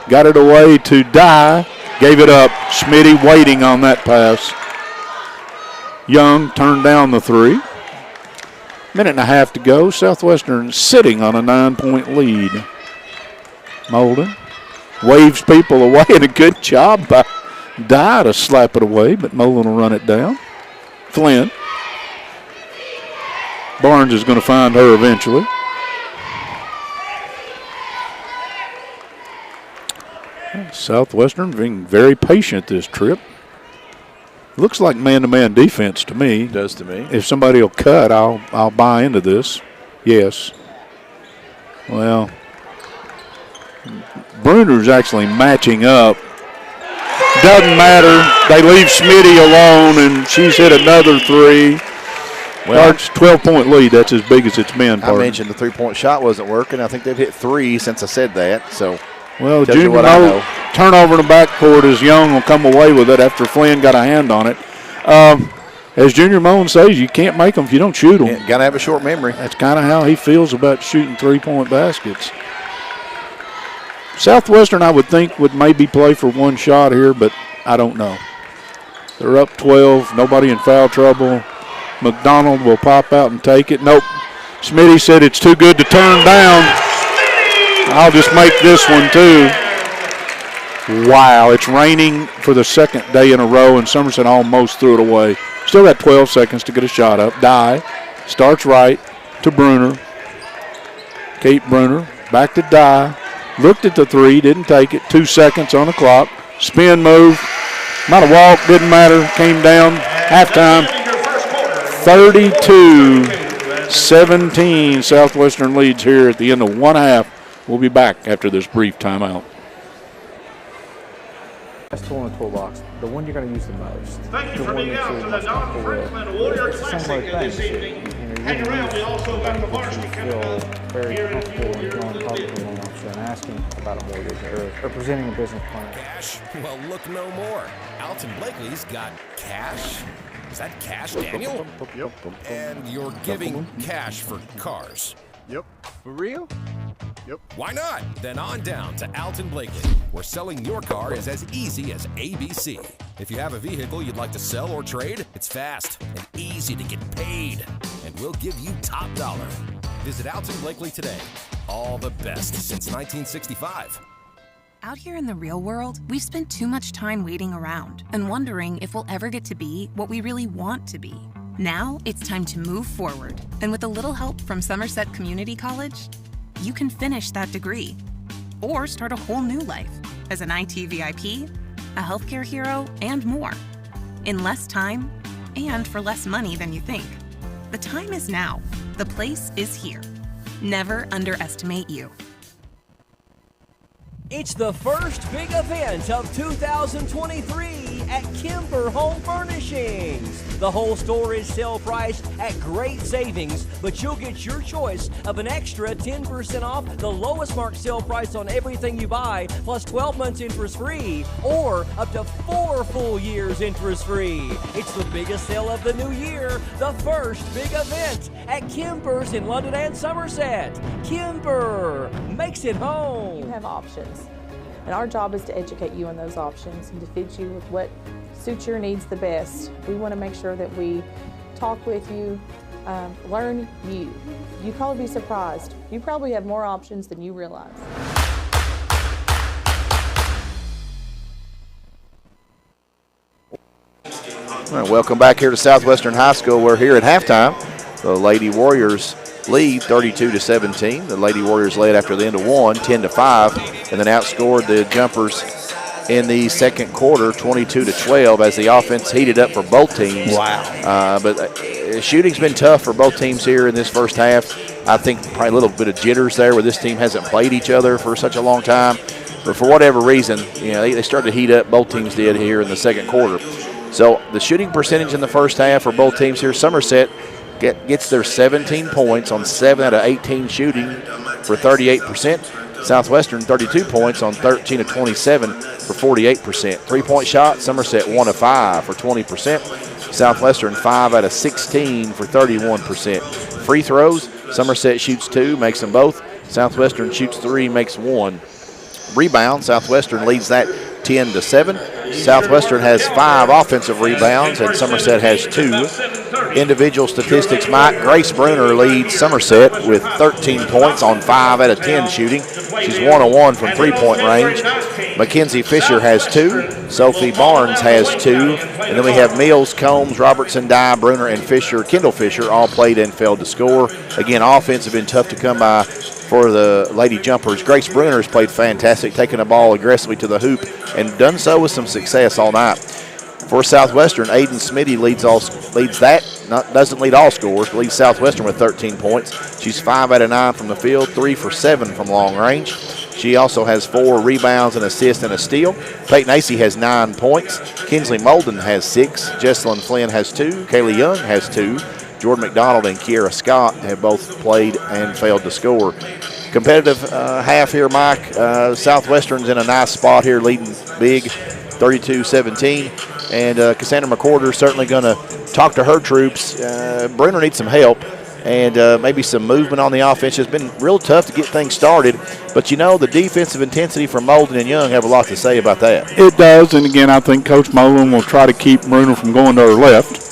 Got it away to Dye. Gave it up. Schmitty waiting on that pass. Young turned down the 3. Minute and a half to go. Southwestern sitting on a 9-point lead. Molden waves people away, and a good job by Dye to slap it away, but Molden will run it down. Flynn. Barnes is going to find her eventually. Southwestern being very patient this trip. Looks like man-to-man defense to me. It does to me. If somebody will cut, I'll buy into this. Yes. Well, Bruner's actually matching up. Doesn't matter. They leave Schmitty alone, and she's hit another 3. Well, it's 12-point lead. That's as big as it's been. I mentioned the three-point shot wasn't working. I think they've hit 3 since I said that. So, well, Junior Mo, turnover in the backcourt as Young will come away with it after Flynn got a hand on it. As Junior Moan says, you can't make them if you don't shoot them. Got to have a short memory. That's kind of how he feels about shooting three-point baskets. Southwestern, I would think, would maybe play for one shot here, but I don't know. They're up 12, nobody in foul trouble. McDonald will pop out and take it. Nope. Smitty said it's too good to turn down. I'll just make this one too. Wow, it's raining for the second day in a row, and Somerset almost threw it away. Still got 12 seconds to get a shot up. Dye starts right to Bruner. Kate Bruner back to Dye. Looked at the 3, didn't take it. 2 seconds on the clock. Spin move. Not a walk, didn't matter. Came down. Halftime. 32-17. Southwestern leads here at the end of one half. We'll be back after this brief timeout. Best tool in the toolbox, the one you're going to use the most. Thank you for being out to the Don Franklin Warrior Classic this evening. Hang around, we also got the varsity coming up very here in a comfortable few in going to talk to the loan officer and asking about a mortgage or presenting a business plan. Cash? Well, look no more. Alton Blakely's got cash. Is that cash, Daniel? Yep. And you're giving cash for cars. Yep. For real? Yep. Why not? Then on down to Alton Blakely, where selling your car is as easy as ABC. If you have a vehicle you'd like to sell or trade, it's fast and easy to get paid. And we'll give you top dollar. Visit Alton Blakely today. All the best since 1965. Out here in the real world, we've spent too much time waiting around and wondering if we'll ever get to be what we really want to be. Now it's time to move forward. And with a little help from Somerset Community College, you can finish that degree or start a whole new life as an IT VIP, a healthcare hero, and more. In less time and for less money than you think. The time is now. The place is here. Never underestimate you. It's the first big event of 2023 at Kimber Home Furnishings. The whole store is sale priced at great savings, but you'll get your choice of an extra 10% off the lowest marked sale price on everything you buy, plus 12 months interest free, or up to 4 full years interest free. It's the biggest sale of the new year, the first big event at Kimber's in London and Somerset. Kimber makes it home. You have options, and our job is to educate you on those options and to fit you with what suits your needs the best. We want to make sure that we talk with you, learn you. You'd probably be surprised. You probably have more options than you realize. All right, welcome back here to Southwestern High School. We're here at halftime. The Lady Warriors lead 32-17. The Lady Warriors led after the end of one, 10-5, and then outscored the Jumpers in the second quarter, 22-12, as the offense heated up for both teams. Wow. But shooting's been tough for both teams here in this first half. I think probably a little bit of jitters there where this team hasn't played each other for such a long time. But for whatever reason, you know, they started to heat up. Both teams did here in the second quarter. So the shooting percentage in the first half for both teams here, Somerset gets their 17 points on 7 out of 18 shooting for 38%. Southwestern 32 points on 13 of 27 for 48%. 3-point shot, Somerset 1 of 5 for 20%. Southwestern 5 out of 16 for 31%. Free throws, Somerset shoots 2, makes them both. Southwestern shoots 3, makes 1. Rebound, Southwestern leads that 10-7. Southwestern has 5 offensive rebounds and Somerset has 2. Individual statistics, Mike, Grace Bruner leads Somerset with 13 points on 5 out of 10 shooting. She's 1 of 1 from 3-point range. Mackenzie Fisher has 2. Sophie Barnes has 2. And then we have Mills, Combs, Robertson, Dye, Bruner, and Fisher. Kendall Fisher all played and failed to score. Again, offense have been tough to come by for the Lady Jumpers. Grace Bruner has played fantastic, taking the ball aggressively to the hoop and done so with some success all night. For Southwestern, Aiden Smitty doesn't lead all scores, but leads Southwestern with 13 points. She's 5 out of 9 from the field, 3 for 7 from long range. She also has 4 rebounds, an assist, and a steal. Peyton Acey has 9 points. Kinsley Molden has 6. Jesselyn Flynn has 2. Kaylee Young has 2. Jordan McDonald and Kiera Scott have both played and failed to score. Competitive half here, Mike. Southwestern's in a nice spot here, leading big, 32-17. And Cassandra McCorder is certainly going to talk to her troops. Bruner needs some help and maybe some movement on the offense. It's been real tough to get things started. But, you know, the defensive intensity from Molden and Young have a lot to say about that. It does. And, again, I think Coach Molden will try to keep Bruner from going to her left.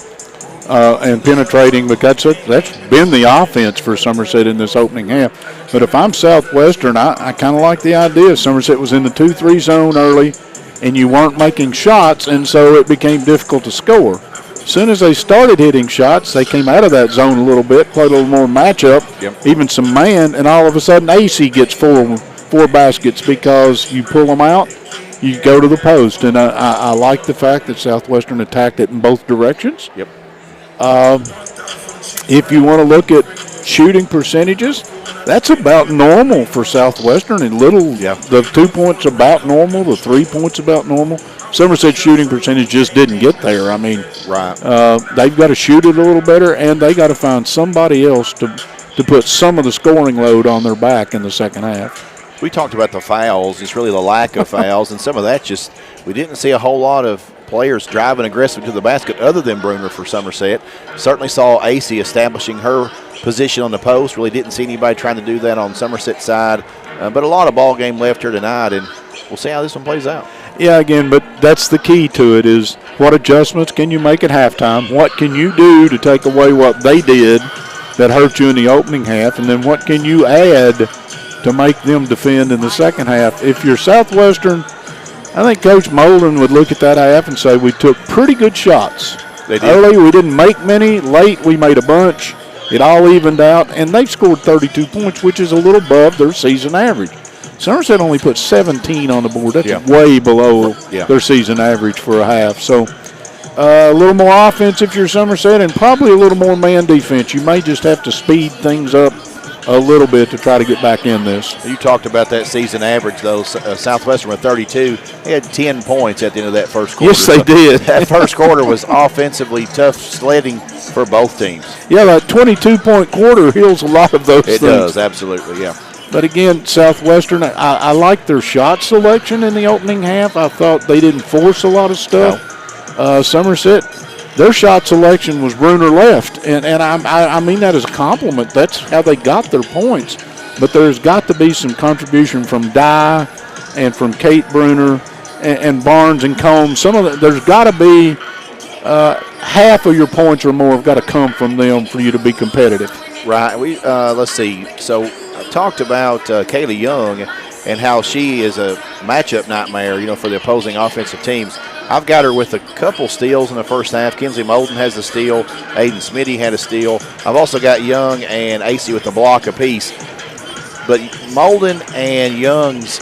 And penetrating, but that's been the offense for Somerset in this opening half. But if I'm Southwestern, I kind of like the idea. Somerset was in the 2-3 zone early, and you weren't making shots, and so it became difficult to score. As soon as they started hitting shots, they came out of that zone a little bit, played a little more matchup, even some man, and all of a sudden AC gets four baskets because you pull them out, you go to the post. And I like the fact that Southwestern attacked it in both directions. Yep. If you want to look at shooting percentages, that's about normal for Southwestern. And the 2 points about normal, the 3 points about normal. Somerset's shooting percentage just didn't get there. I mean, right. They've got to shoot it a little better, and they got to find somebody else to put some of the scoring load on their back in the second half. We talked about the fouls. It's really the lack of fouls, and some of that just we didn't see a whole lot of players driving aggressive to the basket other than Bruner for Somerset. Certainly saw AC establishing her position on the post. Really didn't see anybody trying to do that on Somerset's side. But a lot of ball game left here tonight, and we'll see how this one plays out. Yeah, again, but that's the key to it is what adjustments can you make at halftime? What can you do to take away what they did that hurt you in the opening half? And then what can you add to make them defend in the second half? If you're Southwestern, I think Coach Molden would look at that half and say we took pretty good shots. They did. Early, we didn't make many. Late, we made a bunch. It all evened out, and they scored 32 points, which is a little above their season average. Somerset only put 17 on the board. That's way below their season average for a half. So a little more offense if you're Somerset, and probably a little more man defense. You may just have to speed things up a little bit to try to get back in this. You talked about that season average, though. Southwestern with 32. They had 10 points at the end of that first quarter. Yes, they did. That first quarter was offensively tough sledding for both teams. Yeah, that 22-point quarter heals a lot of those things. It does, absolutely, yeah. But again, Southwestern, I like their shot selection in the opening half. I thought they didn't force a lot of stuff. No. Somerset, their shot selection was Bruner left, and I mean that as a compliment. That's how they got their points. But there's got to be some contribution from Dye and from Kate Bruner and Barnes and Combs. There's got to be half of your points or more have got to come from them for you to be competitive. Right. Let's see. So I talked about Kaylee Young and how she is a matchup nightmare, for the opposing offensive teams. I've got her with a couple steals in the first half. Kinsley Molden has a steal. Aiden Smitty had a steal. I've also got Young and AC with a block apiece. But Molden and Young's,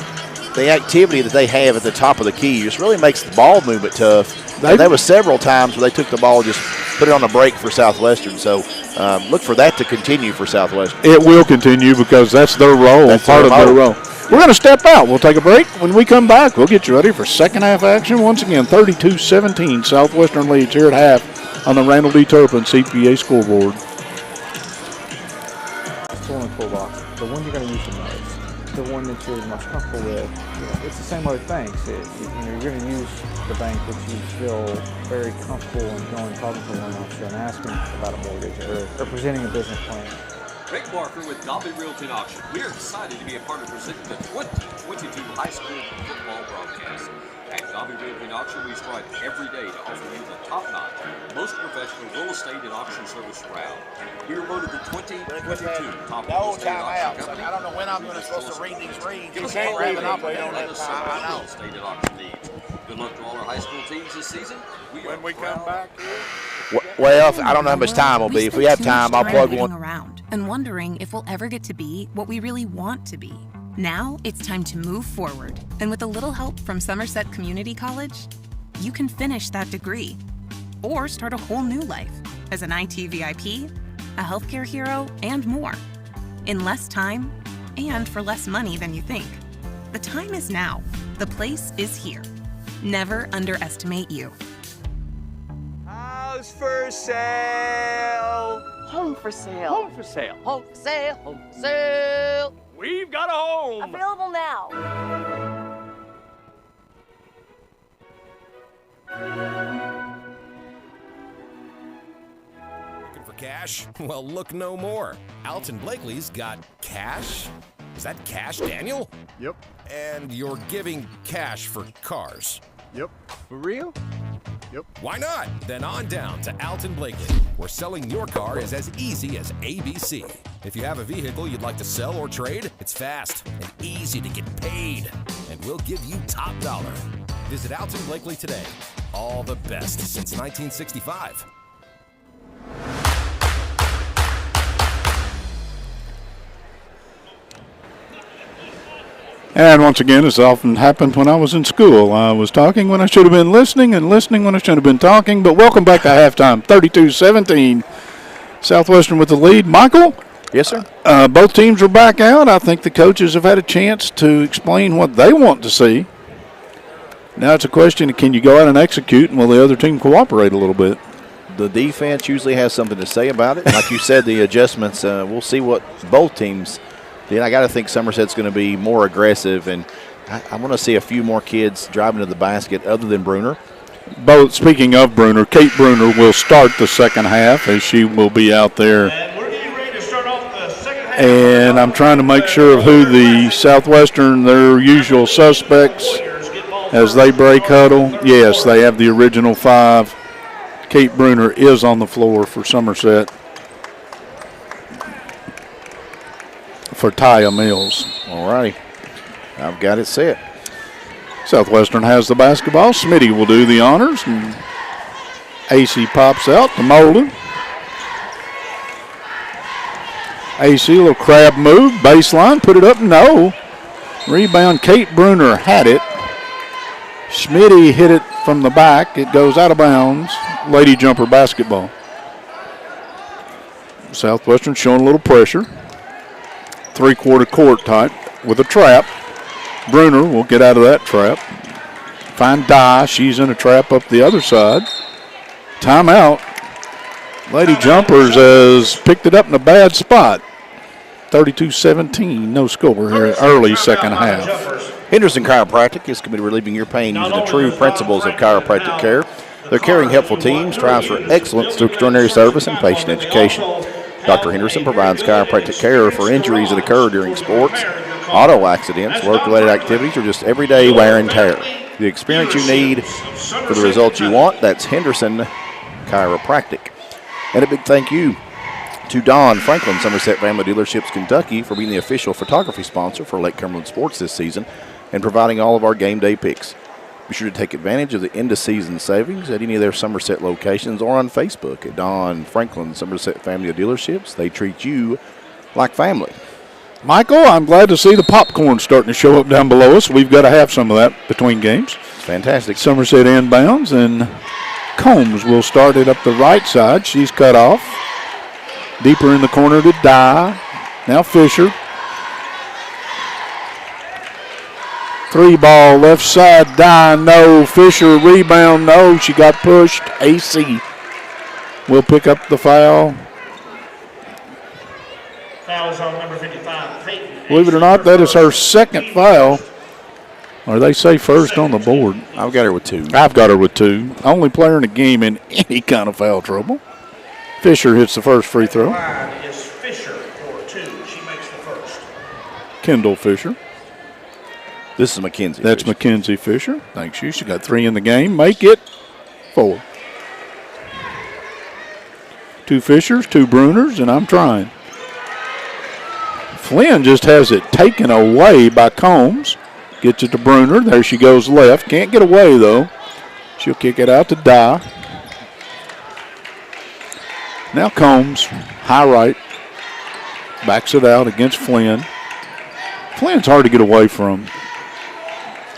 the activity that they have at the top of the key just really makes the ball movement tough. There was several times where they took the ball, just put it on a break for Southwestern. So look for that to continue for Southwestern. It will continue because that's their role, that's part of their role. We're going to step out. We'll take a break. When we come back, we'll get you ready for second half action. Once again, 32-17, Southwestern leads here at half on the Randall D. Turpin CPA scoreboard. Tool and toolbox, the one you're going to use the most. the one that you're the most comfortable with. It's the same way with banks. You're going to use the bank that you feel very comfortable in going talking to a loan officer and asking about a mortgage or presenting a business plan. Greg Barker with Dobby Realty and Auction. We are excited to be a part of presenting the 2022 high school football broadcast. At Dobby Realty and Auction, we strive every day to offer you the top-notch, most professional real estate and auction service around. We were voted the 2022 top real estate auction company. I don't know when I'm supposed to read these reads. Give us a call today and let us serve our real estate and auction needs. Good luck to all our high school teams this season. When we come back here. Well, I don't know how much time will be. If we have time, I'll plug one. Around and wondering if we'll ever get to be what we really want to be. Now it's time to move forward. And with a little help from Somerset Community College, you can finish that degree or start a whole new life as an IT VIP, a healthcare hero, and more. In less time and for less money than you think. The time is now. The place is here. Never underestimate you. House for sale. Home for sale. Home for sale. Home for sale. Home for sale. We've got a home. Available now. Looking for cash? Well, look no more. Alton Blakely's got cash? Is that cash, Daniel? Yep. And you're giving cash for cars? Yep. For real? Yep. Why not? Then on down to Alton Blakely, where selling your car is as easy as ABC. If you have a vehicle you'd like to sell or trade, it's fast and easy to get paid. And we'll give you top dollar. Visit Alton Blakely today. All the best since 1965. And once again, as often happened when I was in school, I was talking when I should have been listening and listening when I should have been talking. But welcome back to halftime, 32-17. Southwestern with the lead. Michael? Yes, sir. Both teams are back out. I think the coaches have had a chance to explain what they want to see. Now it's a question of can you go out and execute, and will the other team cooperate a little bit? The defense usually has something to say about it. Like you said, the adjustments, we'll see what both teams did. I got to think Somerset's going to be more aggressive, and I want to see a few more kids driving to the basket other than Bruner. Both. Speaking of Bruner, Kate Bruner will start the second half as she will be out there. And we're getting ready to start off the second half. And I'm trying to make sure of who the Southwestern, their usual suspects, as they break huddle. Yes, they have the original five. Kate Bruner is on the floor for Somerset. For Taya Mills. All right. I've got it set. Southwestern has the basketball. Smitty will do the honors. And AC pops out to Molden. AC, little crab move. Baseline, put it up. No. Rebound, Kate Bruner had it. Smitty hit it from the back. It goes out of bounds. Lady jumper basketball. Southwestern showing a little pressure. Three-quarter court type with a trap. Bruner will get out of that trap. Find Dye. She's in a trap up the other side. Timeout. Lady Jumpers has picked it up in a bad spot. 32-17. No score here early second half. Henderson Chiropractic is committed to relieving your pain using the true principles of chiropractic care. Their caring, helpful team strives for excellence through extraordinary service and patient education. Dr. Henderson provides chiropractic care for injuries that occur during sports, auto accidents, work-related activities, or just everyday wear and tear. The experience you need for the results you want, that's Henderson Chiropractic. And a big thank you to Don Franklin, Somerset Family Dealerships, Kentucky, for being the official photography sponsor for Lake Cumberland Sports this season and providing all of our game day picks. Be sure to take advantage of the end-of-season savings at any of their Somerset locations or on Facebook at Don Franklin Somerset Family Dealerships. They treat you like family. Michael, I'm glad to see the popcorn starting to show up down below us. We've got to have some of that between games. Fantastic. Somerset inbounds, and Combs will start it up the right side. She's cut off. Deeper in the corner to Dye. Now Fisher. Three ball left side, Dye, no. Fisher, rebound, no. She got pushed. AC will pick up the foul. Foul is on number 55, Peyton. Believe it or not, that is her second foul. Or they say first on the board. I've got her with 2. I've got her with 2. Only player in the game in any kind of foul trouble. Fisher hits the first free throw. Line is Fisher for 2. She makes the first. Kendall Fisher. This is Mackenzie. That's Fisher. Mackenzie Fisher. Thanks you. She got 3 in the game. Make it 4. 2 Fishers, 2 Bruners, and I'm trying. Flynn just has it taken away by Combs. Gets it to Bruner. There she goes left. Can't get away, though. She'll kick it out to Dye. Now Combs, high right. Backs it out against Flynn. Flynn's hard to get away from.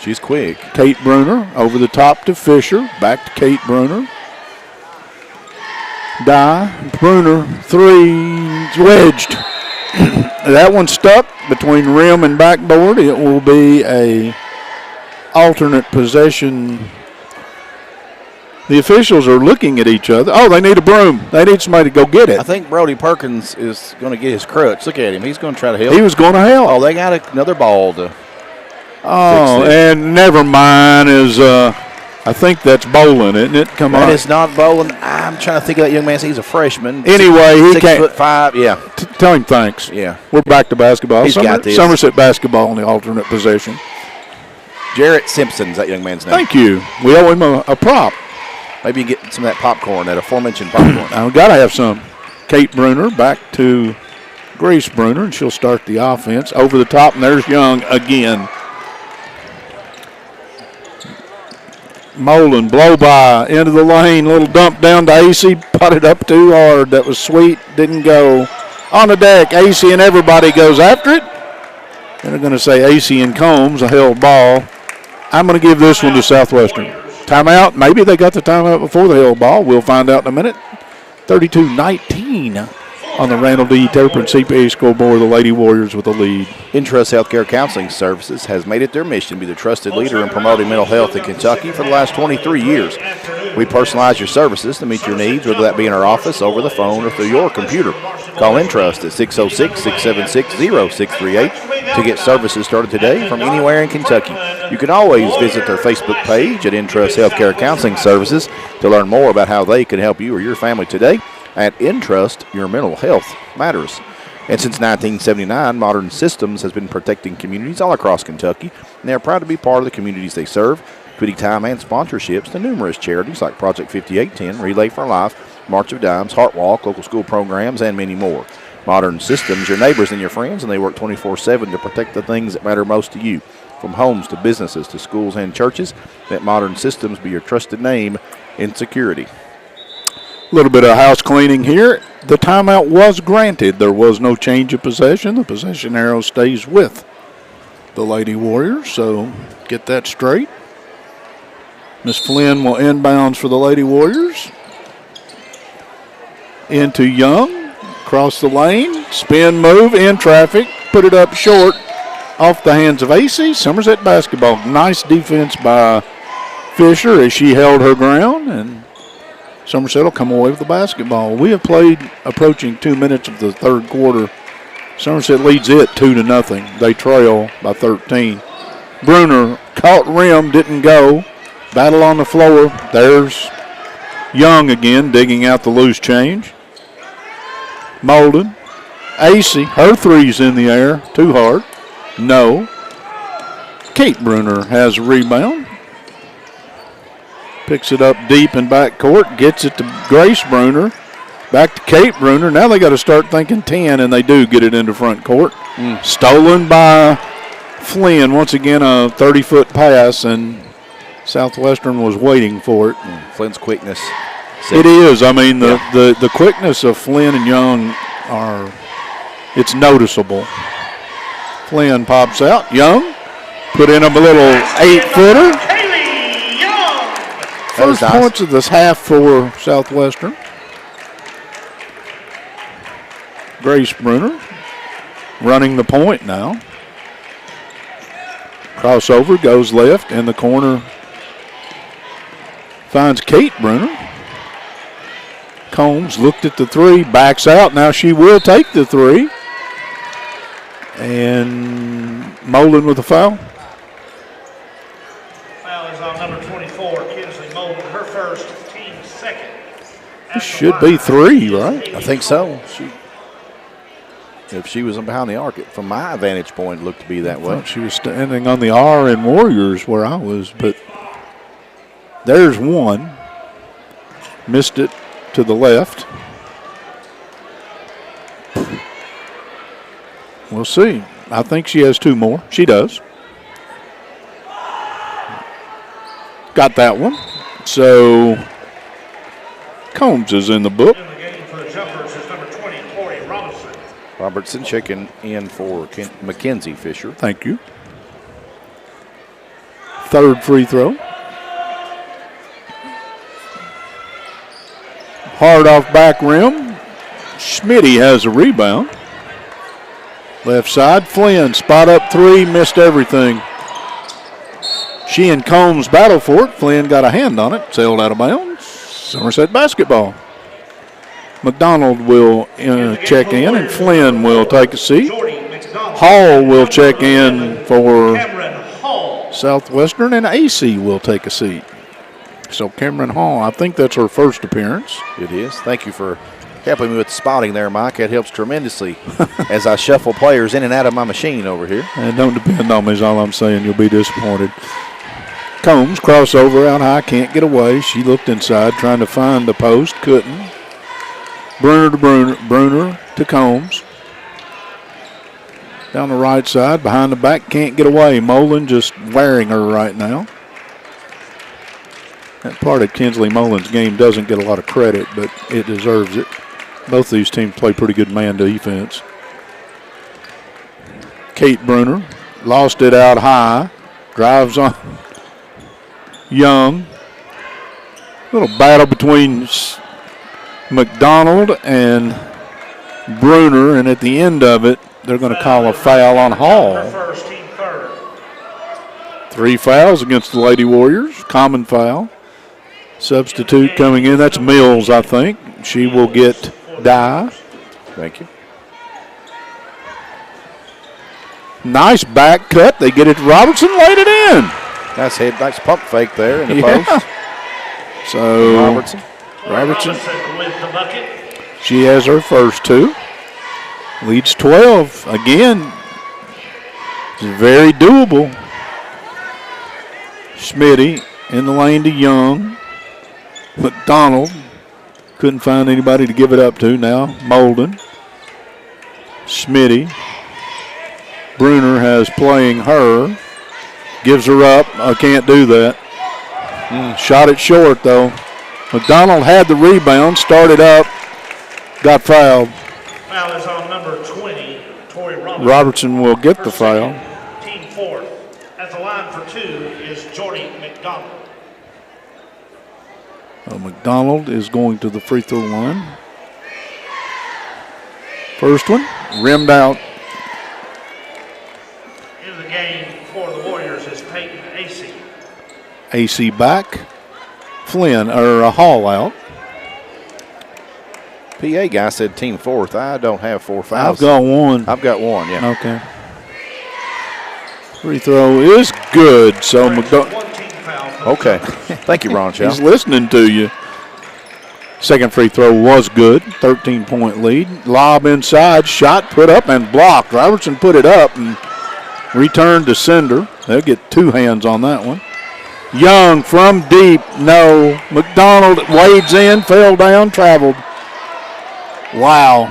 She's quick. Kate Bruner over the top to Fisher. Back to Kate Bruner. Dye. Bruner. 3. Wedged. That one stuck between rim and backboard. It will be a alternate possession. The officials are looking at each other. Oh, they need a broom. They need somebody to go get it. I think Brody Perkins is going to get his crutch. Look at him. He's going to try to help. He was going to help. Oh, they got another ball to Oh, and never mind is, I think that's bowling, isn't it? Come on. That is not bowling. I'm trying to think of that young man. He's a freshman. Anyway, he can't. 6'5", yeah. Tell him thanks. Yeah. We're back to basketball. He's got this. Somerset basketball in the alternate possession. Jarrett Simpson's that young man's name. Thank you. We owe him a prop. Maybe you get some of that popcorn, that aforementioned popcorn. I've got to have some. Kate Bruner back to Grace Bruner, and she'll start the offense. Over the top, and there's Young again. Molan, blow by, into the lane, little dump down to AC, putted up too hard. That was sweet, didn't go. On the deck, AC and everybody goes after it. And they're going to say AC and Combs, a held ball. I'm going to give this one to Southwestern. Timeout, maybe they got the timeout before the held ball. We'll find out in a minute. 32-19 on the Randall D. Turpin CPA scoreboard. The Lady Warriors with the lead. Intrust Healthcare Counseling Services has made it their mission to be the trusted leader in promoting mental health in Kentucky for the last 23 years. We personalize your services to meet your needs, whether that be in our office, over the phone, or through your computer. Call Intrust at 606-676-0638 to get services started today from anywhere in Kentucky. You can always visit their Facebook page at Intrust Healthcare Counseling Services to learn more about how they can help you or your family today. At Intrust, your mental health matters. And since 1979, Modern Systems has been protecting communities all across Kentucky, and they are proud to be part of the communities they serve, including time and sponsorships to numerous charities like Project 5810, Relay for Life, March of Dimes, Heart Walk, local school programs, and many more. Modern Systems, your neighbors and your friends, and they work 24/7 to protect the things that matter most to you. From homes to businesses to schools and churches, let Modern Systems be your trusted name in security. A little bit of house cleaning here. The timeout was granted. There was no change of possession. The possession arrow stays with the Lady Warriors, so get that straight. Miss Flynn will inbounds for the Lady Warriors. Into Young, across the lane, spin move, in traffic, put it up short, off the hands of AC. Somerset basketball. Nice defense by Fisher as she held her ground, and Somerset will come away with the basketball. We have played approaching 2 minutes of the third quarter. Somerset leads it 2-0. They trail by 13. Bruner caught rim, didn't go. Battle on the floor. There's Young again digging out the loose change. Molden. AC, her three's in the air. Too hard. No. Kate Bruner has a rebound. Picks it up deep in backcourt, gets it to Grace Bruner, back to Kate Bruner. Now they got to start thinking 10, and they do get it into front court. Stolen by Flynn. Once again, a 30-foot pass, and Southwestern was waiting for it. Flynn's quickness. It is. I mean, the quickness of Flynn and Young it's noticeable. Flynn pops out. Young put in a little 8-footer. First points of this half for Southwestern. Grace Bruner running the point now. Crossover goes left in the corner. Finds Kate Bruner. Combs looked at the three, backs out. Now she will take the three. And Molden with a foul. Foul is on number 24, Kinsley Molden, her first, team second. It should be 3, right? I think so. If she was behind the arc, from my vantage point, it looked to be that way. She was standing on the R in Warriors where I was, but there's one. Missed it to the left. We'll see. I think she has 2 more. She does. Got that one. So Combs is in the book. In the game for the jumpers is number 20, Tori Robinson. Robertson checking in for Mackenzie Fisher. Thank you. 3rd free throw. Hard off back rim. Schmitty has a rebound. Left side, Flynn, spot up 3, missed everything. She and Combs battle for it. Flynn got a hand on it, sailed out of bounds. Somerset basketball. McDonald will check in, and Flynn will take a seat. Hall will check in for Southwestern, and AC will take a seat. So Cameron Hall, I think that's her first appearance. It is. Thank you for helping me with the spotting there, Mike. That helps tremendously as I shuffle players in and out of my machine over here. And don't depend on me is all I'm saying. You'll be disappointed. Combs, crossover out high, can't get away. She looked inside, trying to find the post, couldn't. Bruner to Bruner to Combs. Down the right side, behind the back, can't get away. Molden just wearing her right now. That part of Kinsley Molin's game doesn't get a lot of credit, but it deserves it. Both these teams play pretty good man defense. Kate Bruner lost it out high. Drives on Young. Little battle between McDonald and Bruner, and at the end of it, they're going to call a foul on Hall. 3 fouls against the Lady Warriors. Common foul. Substitute coming in. That's Mills, I think. She will get Dye. Thank you. Nice back cut. They get it. Robertson laid it in. Nice pump fake there in the post. So Robertson. with the bucket. She has her first 2. Leads 12. Again, it's very doable. Schmitty in the lane to Young. McDonald couldn't find anybody to give it up to. Now Molden. Schmitty. Bruner has playing her. Gives her up. I can't do that. Shot it short, though. McDonald had the rebound, started up, got fouled. Foul is on number 20, Tori Robertson. Robertson will get the foul. Team 4. At the line for 2 is Jordy McDonald. McDonald is going to the free throw line. First one, rimmed out. In the game for the Warriors is Peyton AC. AC back. Flynn, or Hall out. PA guy said team 4th. I don't have 4 fouls. I've got 1. I've got 1, yeah. Okay. Free throw is good. So McDonald. Okay. Thank you, Ron Chow. He's listening to you. Second free throw was good. 13-point lead. Lob inside. Shot put up and blocked. Robertson put it up and returned to sender. They'll get 2 hands on that one. Young from deep. No. McDonald wades in, fell down, traveled. Wow.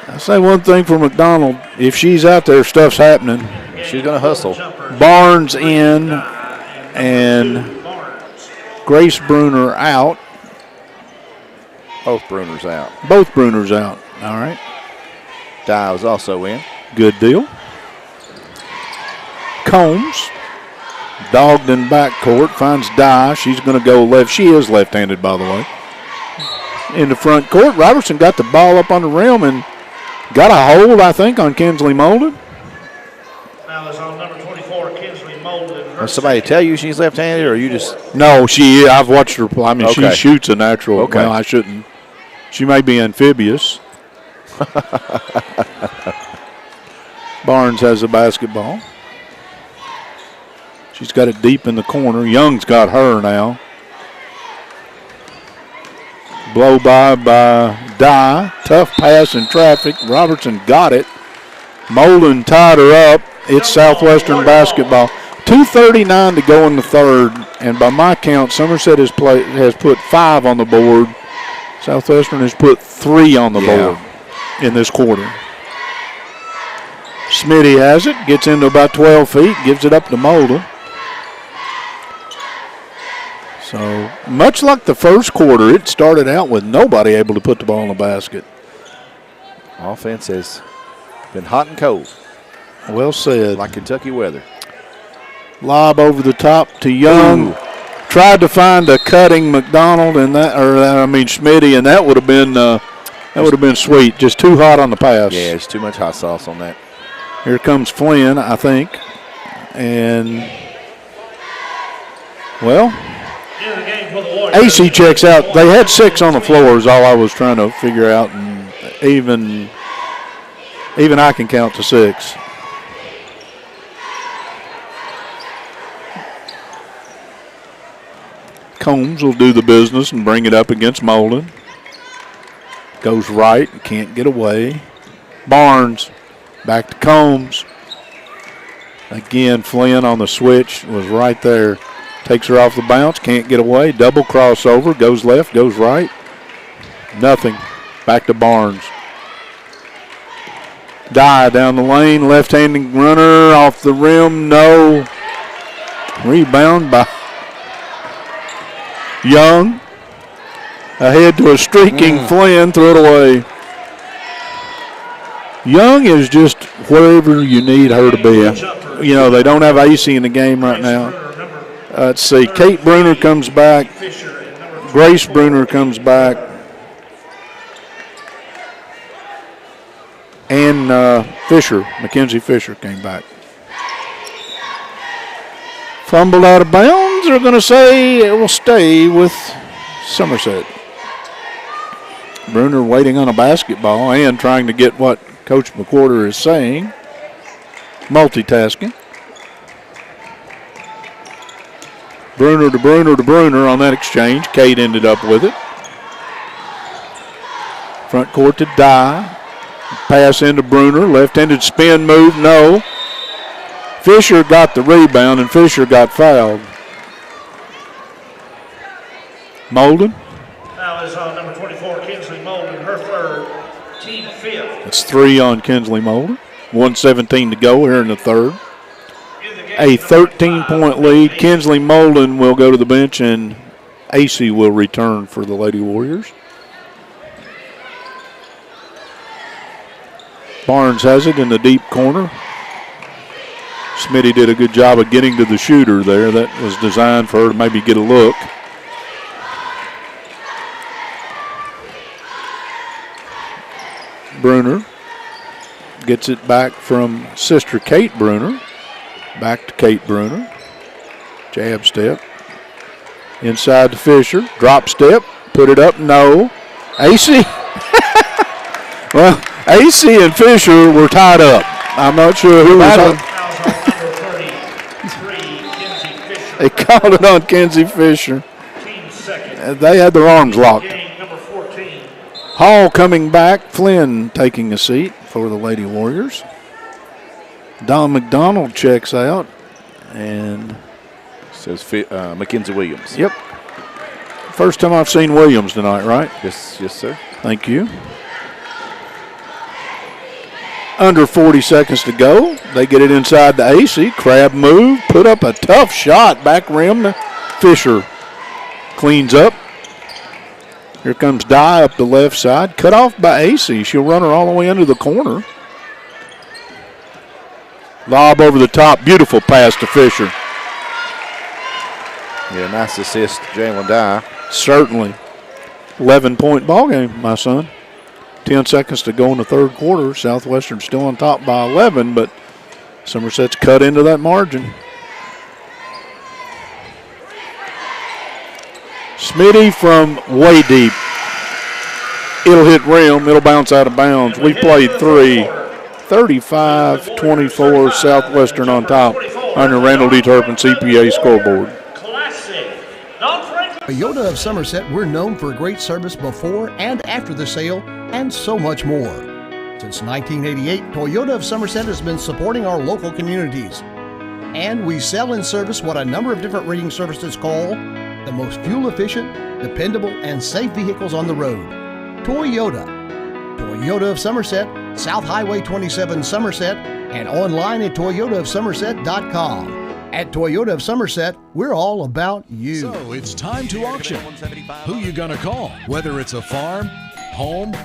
I say one thing for McDonald. If she's out there, stuff's happening. She's going to hustle. Barnes in and Grace Bruner out. Both Bruners out. Both Bruners out. All right. Dye was also in. Good deal. Combs. Dogged in backcourt. Finds Dye. She's going to go left. She is left-handed, by the way. In the front court, Robertson got the ball up on the rim and got a hold, I think, on Kinsley Molden. Foul is on number 24, Kinsley Molden. Does somebody tell you she's left-handed, or you just? No, I've watched her play. I mean, Okay. she shoots a natural. Okay. Well, I shouldn't. She may be amphibious. Barnes has the basketball. She's got it deep in the corner. Young's got her now. Blow by Dye. Tough pass in traffic. Robertson got it. Molden tied her up. It's Southwestern basketball. 2:39 to go in the third, and by my count, Somerset has put 5 on the board. Southwestern has put 3 on the board in this quarter. Smitty has it, gets into about 12 feet, gives it up to Molden. So, much like the first quarter, it started out with nobody able to put the ball in the basket. Offense has been hot and cold. Well said. Like Kentucky weather. Lob over the top to Young. Ooh. Tried to find a cutting McDonald and Smitty, and that would have been sweet. Just too hot on the pass. Yeah, it's too much hot sauce on that. Here comes Flynn, I think, and well, AC checks out. They had 6 on the floor is all I was trying to figure out, and even I can count to 6. Combs will do the business and bring it up against Molden. Goes right, can't get away. Barnes, back to Combs. Again, Flynn on the switch was right there. Takes her off the bounce, can't get away. Double crossover, goes left, goes right. Nothing. Back to Barnes. Dye down the lane, left-handed runner off the rim, no. Rebound by Young. Ahead to a streaking Flynn, threw it away. Young is just wherever you need her to be. You know, they don't have AC in the game right now. Let's see, Kate Bruner comes back. Grace Bruner comes back. And Fisher, Mackenzie Fisher came back. Fumbled out of bounds. They're going to say it will stay with Somerset. Bruner waiting on a basketball and trying to get what Coach McWhorter is saying. Multitasking. Bruner to Bruner to Bruner on that exchange. Kate ended up with it. Front court to Dye. Pass into Bruner. Left-handed spin move, no. Fisher got the rebound, and Fisher got fouled. Molden. Foul is on number 24, Kinsley Molden, her third, team 5th. That's 3 on Kinsley Molden. 1:17 to go here in the third. A 13-point lead. Kinsley Molden will go to the bench, and AC will return for the Lady Warriors. Barnes has it in the deep corner. Smitty did a good job of getting to the shooter there. That was designed for her to maybe get a look. Bruner gets it back from sister Kate Bruner. Back to Kate Bruner. Jab step. Inside to Fisher. Drop step. Put it up. No. AC. Well, AC and Fisher were tied up. I'm not sure who was on. They called it on Kenzie Fisher. They had their arms locked. Hall coming back. Flynn taking a seat for the Lady Warriors. Don McDonald checks out. And says Mackenzie Williams. Yep. First time I've seen Williams tonight, right? Yes, sir. Thank you. Under 40 seconds to go. They get it inside the AC. Crab move. Put up a tough shot. Back rim. Fisher cleans up. Here comes Dye up the left side. Cut off by AC. She'll run her all the way under the corner. Lob over the top. Beautiful pass to Fisher. Yeah, nice assist, Jalen Dye. Certainly. 11-point ball game, my son. 10 seconds to go in the third quarter. Southwestern still on top by 11, but Somerset's cut into that margin. Smitty from way deep. It'll hit rim. It'll bounce out of bounds. We played 3. 35-24 Southwestern on top on the Randall D. Turpin CPA scoreboard. Toyota of Somerset, we're known for great service before and after the sale and so much more. Since 1988, Toyota of Somerset has been supporting our local communities. And we sell and service what a number of different reading services call the most fuel-efficient, dependable, and safe vehicles on the road. Toyota. Toyota of Somerset, South Highway 27 Somerset, and online at toyotaofsomerset.com. At Toyota of Somerset, we're all about you. So it's time to auction. Who you gonna call? Whether it's a farm, home,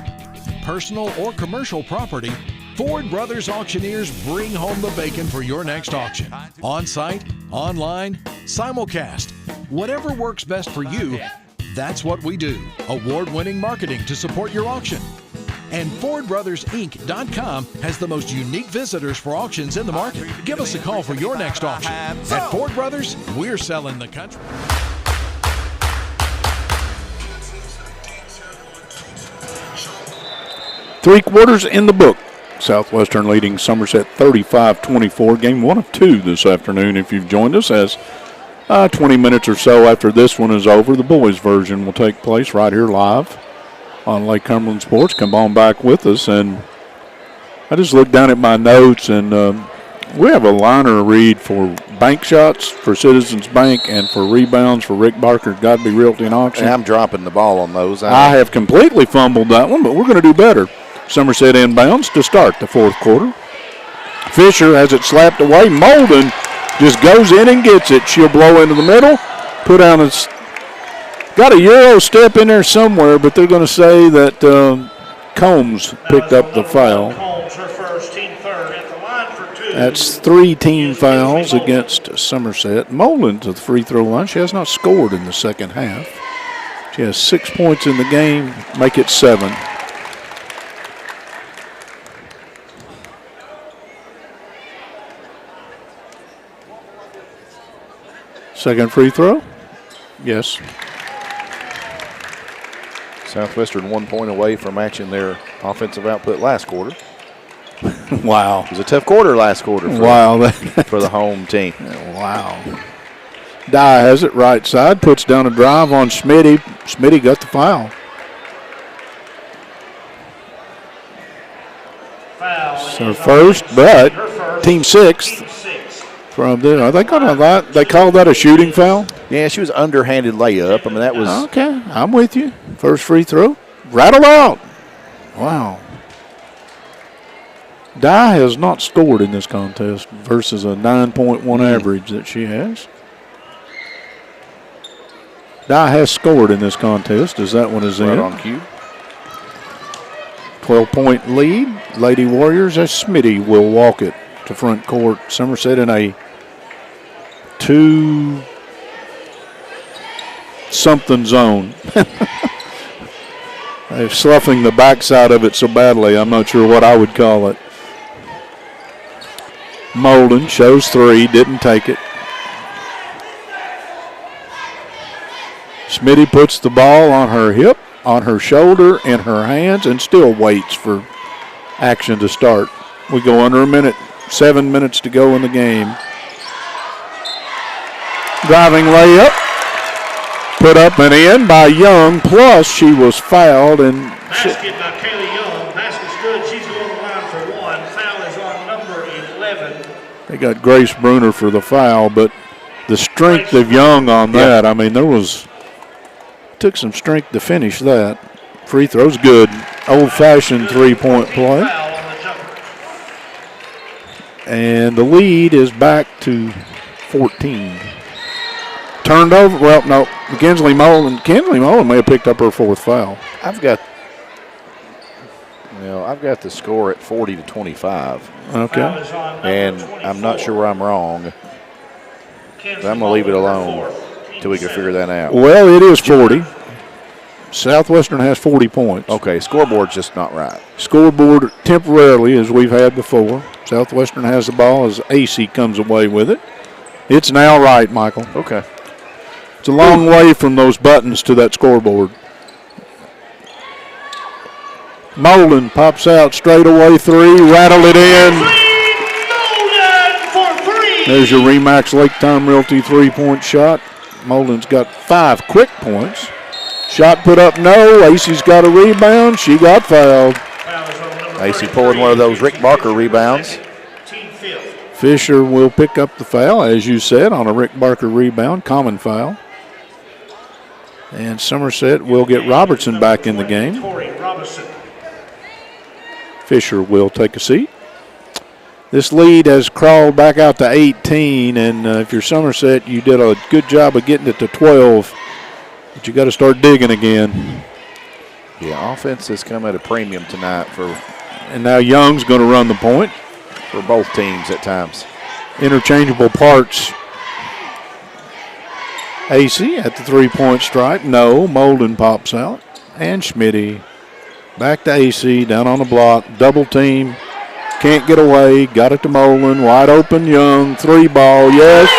personal, or commercial property, Ford Brothers Auctioneers bring home the bacon for your next auction. On-site, online, simulcast. Whatever works best for you, that's what we do. Award-winning marketing to support your auction. And FordBrothersInc.com has the most unique visitors for auctions in the market. Give us a call for your next auction. At Ford Brothers, we're selling the country. Three quarters in the book. Southwestern leading Somerset 35-24. Game 1 of 2 this afternoon. If you've joined us, as 20 minutes or so after this one is over, the boys' version will take place right here live on Lake Cumberland Sports. Come on back with us. And I just looked down at my notes, and we have a liner read for bank shots for Citizens Bank and for rebounds for Rick Barker, Godby Realty and Auction. And I'm dropping the ball on those. I have completely fumbled that one, but we're going to do better. Somerset inbounds to start the fourth quarter. Fisher has it slapped away. Molden just goes in and gets it. She'll blow into the middle, put down a got a Euro step in there somewhere, but they're going to say that Combs picked up the foul. That's 3 team fouls against Somerset. Molden to the free throw line. She has not scored in the second half. She has 6 points in the game, make it 7. Second free throw. Yes. Southwestern 1 point away from matching their offensive output last quarter. Wow. It was a tough quarter last quarter for the home team. Wow. Dye has it right side, puts down a drive on Smitty. Smitty got the foul. So first, but team 6th. From there, they call that a shooting foul? Yeah, she was underhanded layup. I mean, that was okay. I'm with you. First free throw, rattled out. Wow. Dye has not scored in this contest versus a 9.1 average that she has. Dye has scored in this contest as that one is right in. On cue. 12-point lead. Lady Warriors as Smitty will walk it to front court. Somerset in a 2-something zone. They're sloughing the backside of it so badly, I'm not sure what I would call it. Molden shows 3, didn't take it. Smitty puts the ball on her hip, on her shoulder, in her hands, and still waits for action to start. We go under a minute, 7 minutes to go in the game. Driving layup, put up and in by Young, plus she was fouled. And basket by Kaylee Young. Basket's good. She's going to the line for 1. Foul is on number 11. They got Grace Bruner for the foul, but the strength of Young on that, I mean, took some strength to finish that. Free throw's good. Old-fashioned 3-point play. And the lead is back to 14. Turned over. Well, no. Kinsley Mullen may have picked up her 4th foul. I've got the score at 40-25. Okay. And I'm not sure where I'm wrong. But I'm going to leave it alone until we can figure that out. Well, it is 40. Southwestern has 40 points. Okay, scoreboard's just not right. Scoreboard temporarily, as we've had before. Southwestern has the ball as AC comes away with it. It's now right, Michael. Okay. It's a long way from those buttons to that scoreboard. Molan pops out straight away three, rattle it in. There's your Remax Lake Time Realty three-point shot. Molan's got 5 quick points. Shot put up, no. Acey's got a rebound. She got fouled. Acey pulling one of those Rick Barker rebounds. Fisher will pick up the foul, as you said, on a Rick Barker rebound, common foul. And Somerset will get Robertson back in the game. Fisher will take a seat. This lead has crawled back out to 18, and if you're Somerset, you did a good job of getting it to 12, but you got to start digging again. Yeah, offense has come at a premium tonight and now Young's going to run the point for both teams at times. Interchangeable parts. Acey at the three-point stripe. No. Molden pops out. And Schmitty back to Acey, down on the block. Double team. Can't get away. Got it to Molden. Wide open Young. 3-ball. Yes.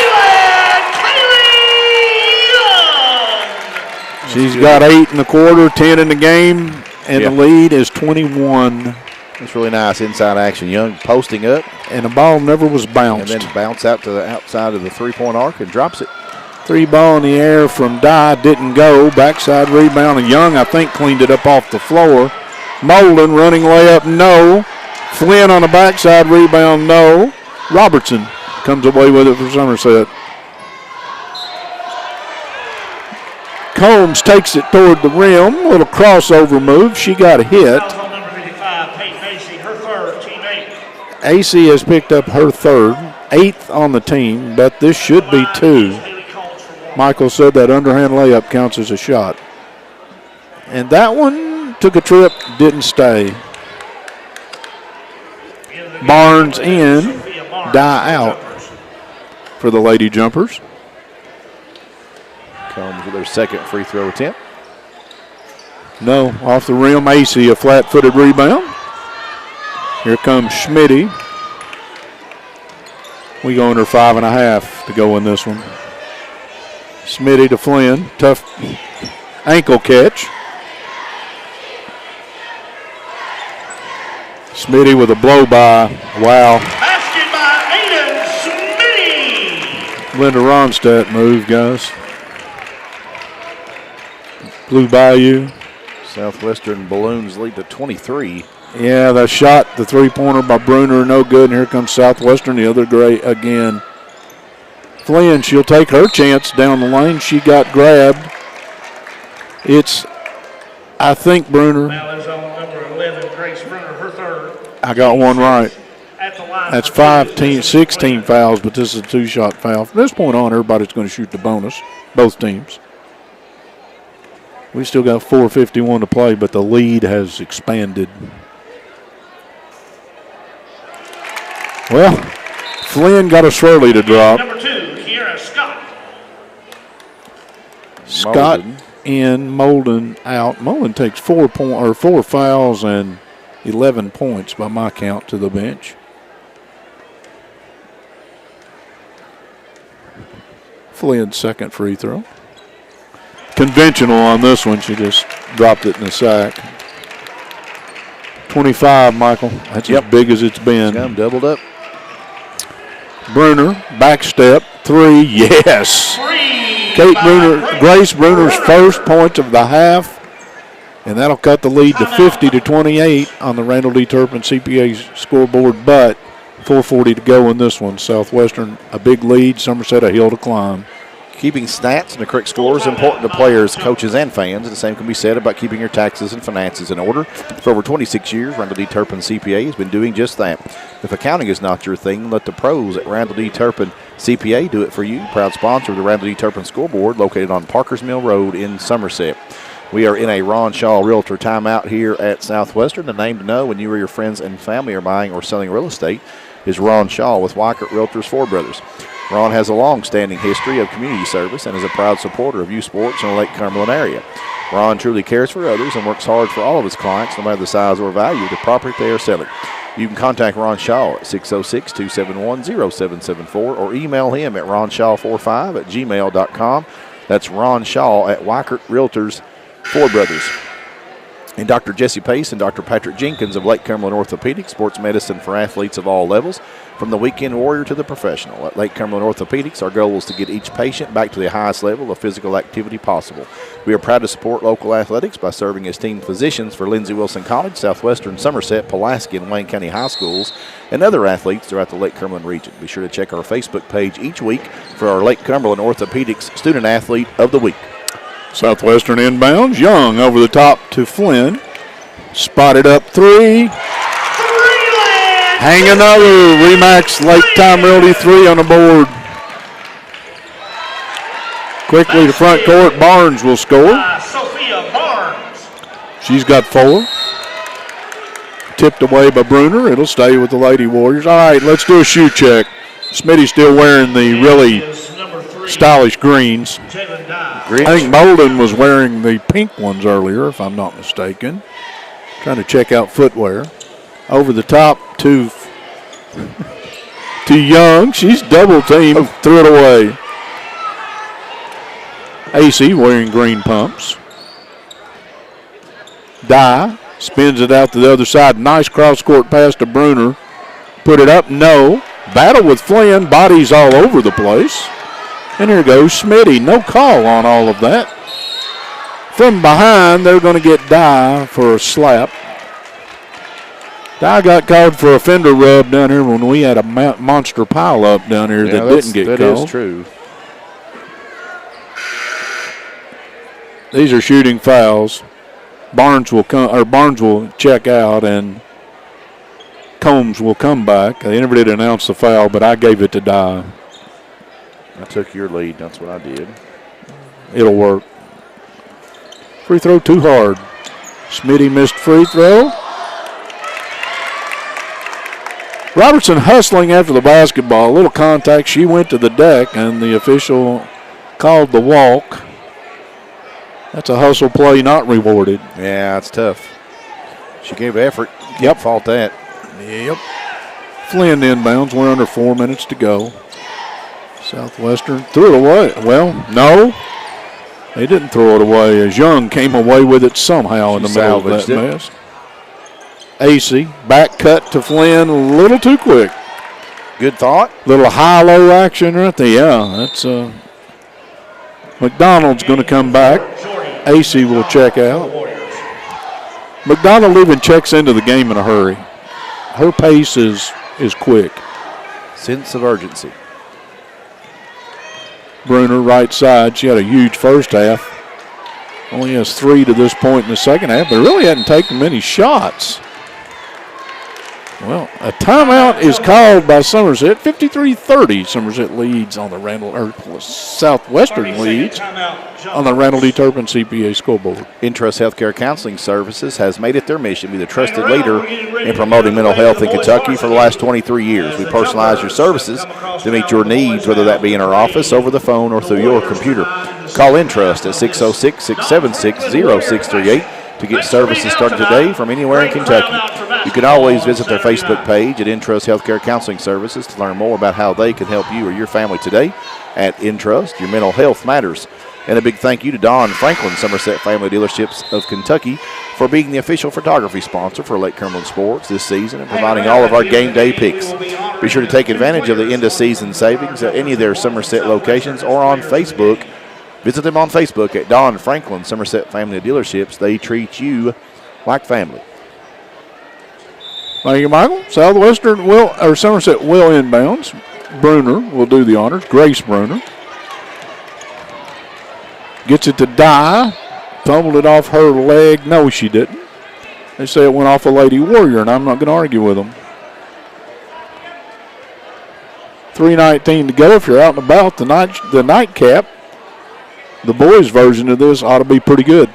She's got 8 in the quarter, 10 in the game, and the lead is 21. It's really nice inside action. Young posting up. And the ball never was bounced. And then bounce out to the outside of the three-point arc and drops it. 3-ball in the air from Dye, didn't go. Backside rebound, and Young, I think, cleaned it up off the floor. Molden running layup, no. Flynn on the backside rebound, no. Robertson comes away with it for Somerset. Combs takes it toward the rim. Little crossover move. She got hit. Acey has picked up her third, 8th on the team, but this should be 2. Michael said that underhand layup counts as a shot. And that one took a trip, didn't stay. Barnes in, Dye out for the Lady Jumpers. Combs with their second free throw attempt. No, off the rim. Acey, a flat-footed rebound. Here comes Schmitty. We go under 5.5 to go in this one. Schmitty to Flynn. Tough ankle catch. Schmitty with a blow-by. Wow. Basket by Aiden Schmitty. Linda Ronstadt move, guys. Blue Bayou. Southwestern Balloons lead to 23. Yeah, the shot, the three-pointer by Bruner, no good. And here comes Southwestern, the other great again. Flynn, she'll take her chance down the lane. She got grabbed. It's, I think, Bruner. Foul is on number 11, Grace Bruner, her third. I got one right. At the line. That's 16 fouls, but this is a 2-shot foul. From this point on, everybody's going to shoot the bonus, both teams. We still got 4:51 to play, but the lead has expanded. Well, Flynn got a swirly to drop. Number 2, Kiera Scott. Scott in, Molden out. Molden takes 4 fouls and 11 points by my count to the bench. Flynn's second free throw. Conventional on this one. She just dropped it in the sack. 25, Michael. That's as big as it's been. Doubled up. Bruner, back step, 3, yes. Kate Bruner, Grace Bruner's first point of the half, and that'll cut the lead to 50-28 on the Randall D. Turpin CPA scoreboard, but 4:40 to go in this one. Southwestern, a big lead, Somerset a hill to climb. Keeping stats and the correct score is important to players, coaches, and fans. The same can be said about keeping your taxes and finances in order. For over 26 years, Randall D. Turpin CPA has been doing just that. If accounting is not your thing, let the pros at Randall D. Turpin CPA do it for you. Proud sponsor of the Randall D. Turpin scoreboard located on Parkers Mill Road in Somerset. We are in a Ron Shaw Realtor timeout here at Southwestern. The name to know when you or your friends and family are buying or selling real estate is Ron Shaw with Weikert Realtors Ford Brothers. Ron has a long-standing history of community service and is a proud supporter of youth sports in the Lake Cumberland area. Ron truly cares for others and works hard for all of his clients, no matter the size or value of the property they are selling. You can contact Ron Shaw at 606-271-0774 or email him at ronshaw45@gmail.com. That's Ron Shaw at Weikert Realtors Ford Brothers. And Dr. Jesse Pace and Dr. Patrick Jenkins of Lake Cumberland Orthopedics, sports medicine for athletes of all levels, from the weekend warrior to the professional. At Lake Cumberland Orthopedics, our goal is to get each patient back to the highest level of physical activity possible. We are proud to support local athletics by serving as team physicians for Lindsey Wilson College, Southwestern, Somerset, Pulaski, and Wayne County High Schools, and other athletes throughout the Lake Cumberland region. Be sure to check our Facebook page each week for our Lake Cumberland Orthopedics Student Athlete of the Week. Southwestern inbounds. Young over the top to Flynn. Spotted up three. Hang another. Remax Lake Time Realty 3 on the board. Quickly to front court. Barnes will score. Sophia Barnes. She's got 4. Tipped away by Bruner. It'll stay with the Lady Warriors. All right, let's do a shoe check. Smitty's still wearing the really stylish greens. I think Molden was wearing the pink ones earlier, if I'm not mistaken. Trying to check out footwear. Over the top to Young. She's double teamed, threw it away. AC wearing green pumps. Dye spins it out to the other side. Nice cross-court pass to Bruner. Put it up, no. Battle with Flynn, bodies all over the place. And here goes Smitty. No call on all of that. From behind, they're going to get Dye for a slap. Dye got called for a fender rub down here when we had a monster pile-up down here that didn't get called. That is true. These are shooting fouls. Barnes will check out, and Combs will come back. They never did announce the foul, but I gave it to Dye. I took your lead. That's what I did. It'll work. Free throw too hard. Smitty missed free throw. Robertson hustling after the basketball. A little contact. She went to the deck, and the official called the walk. That's a hustle play not rewarded. Yeah, it's tough. She gave effort. Yep. Fault that. Yep. Flynn inbounds. We're under 4 minutes to go. Southwestern threw it away. Well, no. They didn't throw it away, as Young came away with it somehow in the middle of that mess. AC, back cut to Flynn, a little too quick. Good thought. Little high-low action right there. Yeah, that's McDonald's going to come back. AC will check out. McDonald even checks into the game in a hurry. Her pace is quick. Sense of urgency. Bruner, right side. She had a huge first half. Only has 3 to this point in the second half, but really hadn't taken many shots. Well, a timeout is called by Somerset. 53-30. Somerset leads on the Southwestern leads on the Randall D. Turpin CPA scoreboard. Intrust Healthcare Counseling Services has made it their mission to be the trusted leader in promoting mental health in Kentucky for the last 23 years. We personalize your services to meet your needs, whether that be in our office, over the phone, or through your computer. Call Intrust at 606-676-0638 to get services started today from anywhere in Kentucky. You can always visit their Facebook page at Intrust Healthcare Counseling Services to learn more about how they can help you or your family today. At Intrust, your mental health matters. And a big thank you to Don Franklin, Somerset Family Dealerships of Kentucky, for being the official photography sponsor for Lake Cumberland Sports this season and providing all of our game day picks. Be sure to take advantage of the end-of-season savings at any of their Somerset locations or on Facebook. Visit them on Facebook at Don Franklin, Somerset Family Dealerships. They treat you like family. Thank you, Michael. Somerset will inbounds. Bruner will do the honors. Grace Bruner. Gets it to Dye. Fumbled it off her leg. No, she didn't. They say it went off a Lady Warrior, and I'm not going to argue with them. 3:19 to go. If you're out and about, the nightcap, the boys' version of this ought to be pretty good.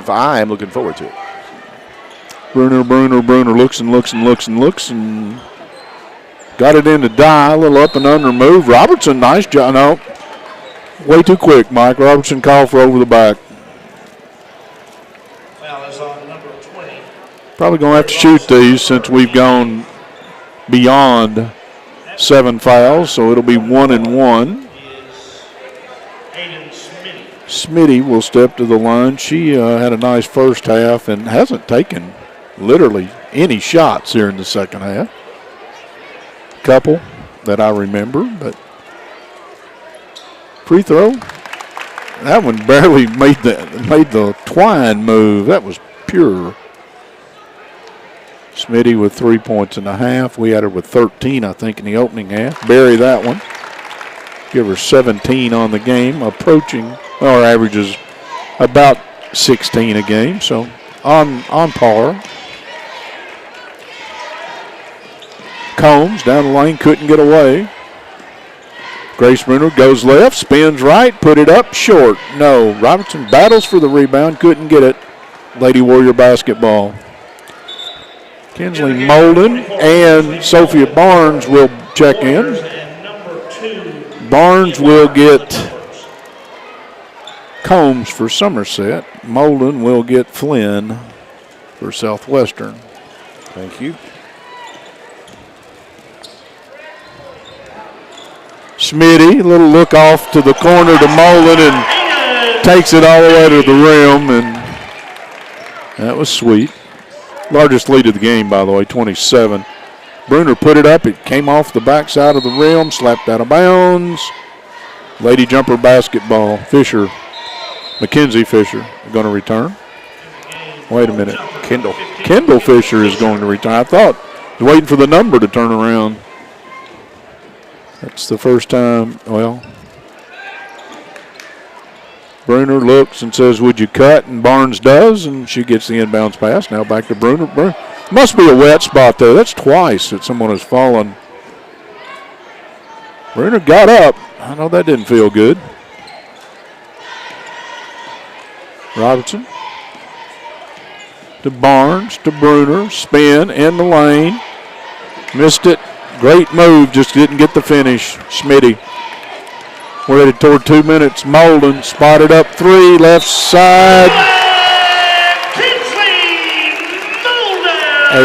I am looking forward to it. Bruner looks and got it into Dye. A little up and under move. Robertson, nice job. No, way too quick, Mike. Robertson called for over the back. Foul is on number 20. Probably going to have to shoot these since we've gone beyond 7 fouls, so it'll be 1 and 1. Smitty will step to the line. She had a nice first half and hasn't taken literally any shots here in the second half. Couple that I remember, but free throw. That one barely made the twine move. That was pure. Smitty with 3 points and a half. We had her with 13, I think, in the opening half. Bury that one. Give her 17 on the game, approaching, our average is about 16 a game, so on par. Combs down the lane, couldn't get away. Grace Bruner goes left, spins right, put it up short. No, Robertson battles for the rebound, couldn't get it. Lady Warrior basketball. Kinsley Molden and Sophia Barnes will check in. Barnes will get Combs for Somerset. Molden will get Flynn for Southwestern. Thank you. Smitty, a little look off to the corner to Molden and takes it all the way to the rim, and that was sweet. Largest lead of the game, by the way, 27. Bruner put it up. It came off the backside of the rim, slapped out of bounds. Lady jumper basketball. Fisher, Mackenzie Fisher, going to return. Wait a minute. Kendall Fisher is going to return. I thought, waiting for the number to turn around. That's the first time, well. Bruner looks and says, would you cut? And Barnes does, and she gets the inbounds pass. Now back to Bruner. Must be a wet spot there. That's twice that someone has fallen. Bruner got up. I know that didn't feel good. Robertson to Barnes, to Bruner. Spin in the lane. Missed it. Great move, just didn't get the finish. Smitty. We're headed toward 2 minutes. Molden spotted up three, left side. A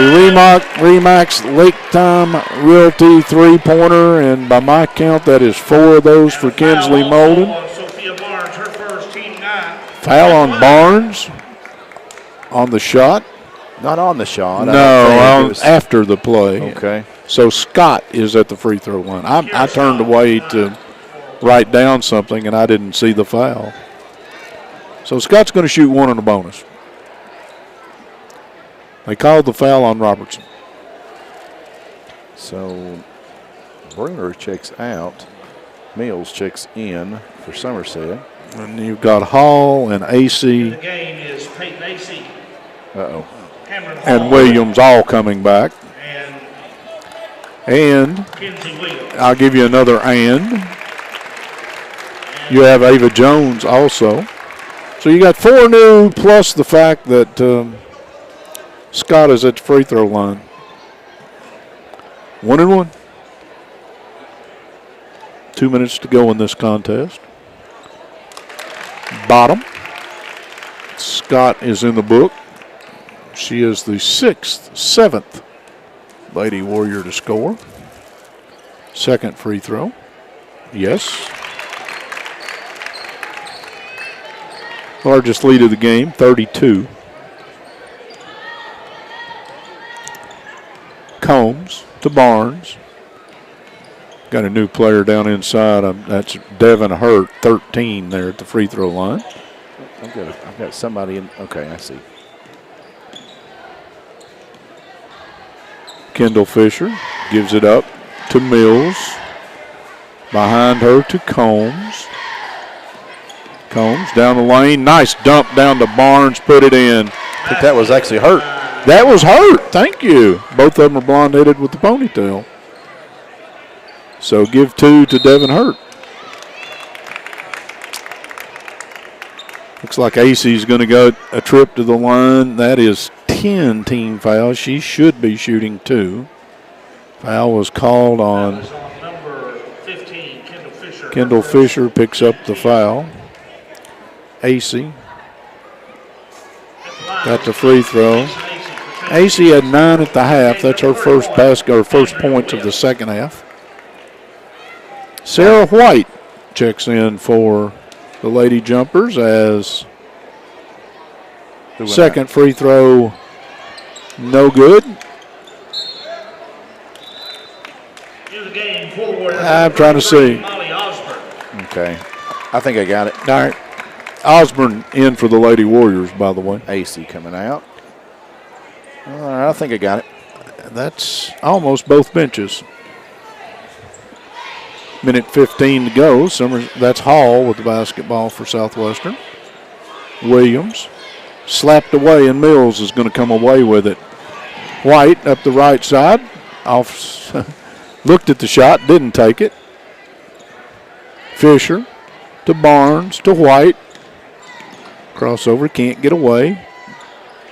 Remax Lake Time Realty three-pointer, and by my count, that is 4 of those for Kinsley Molden. Foul on Barnes on the shot. Not on the shot. No, after the play. Okay. So Scott is at the free throw line. I turned away to write down something, and I didn't see the foul. So Scott's going to shoot one on a bonus. They called the foul on Robertson. So Bruner checks out. Mills checks in for Somerset. And you've got Hall and AC. The game is Peyton AC. Uh-oh. And Williams all coming back. And I'll give you another and. You have Ava Jones also. So you got 4 new plus the fact that Scott is at the free throw line. 1-1. 2 minutes to go in this contest. Bottom. Scott is in the book. She is the 7th Lady Warrior to score. Second free throw. Yes. Largest lead of the game, 32. Combs to Barnes. Got a new player down inside. That's Devin Hurt, 13 there at the free throw line. I've got somebody in. Okay, I see. Kendall Fisher gives it up to Mills. Behind her to Combs. Combs down the lane. Nice dump down to Barnes. Put it in. I think that was actually Hurt. That was Hurt. Thank you. Both of them are blonde-headed with the ponytail. So give 2 to Devin Hurt. Looks like AC's going to go a trip to the line. That is 10 team fouls. She should be shooting 2. Foul was called on number 15, Kendall Fisher. Kendall Fisher picks up the foul. AC got the free throw. AC had 9 at the half. That's her first basket or first points of the second half. Sarah White checks in for the Lady Jumpers as second free throw, no good. I'm trying to see. Okay. I think I got it. All right. Osborne in for the Lady Warriors, by the way. AC coming out. All right, I think I got it. That's almost both benches. Minute 15 to go. That's Hall with the basketball for Southwestern. Williams slapped away, and Mills is going to come away with it. White up the right side. Off, looked at the shot, didn't take it. Fisher to Barnes to White. Crossover, can't get away.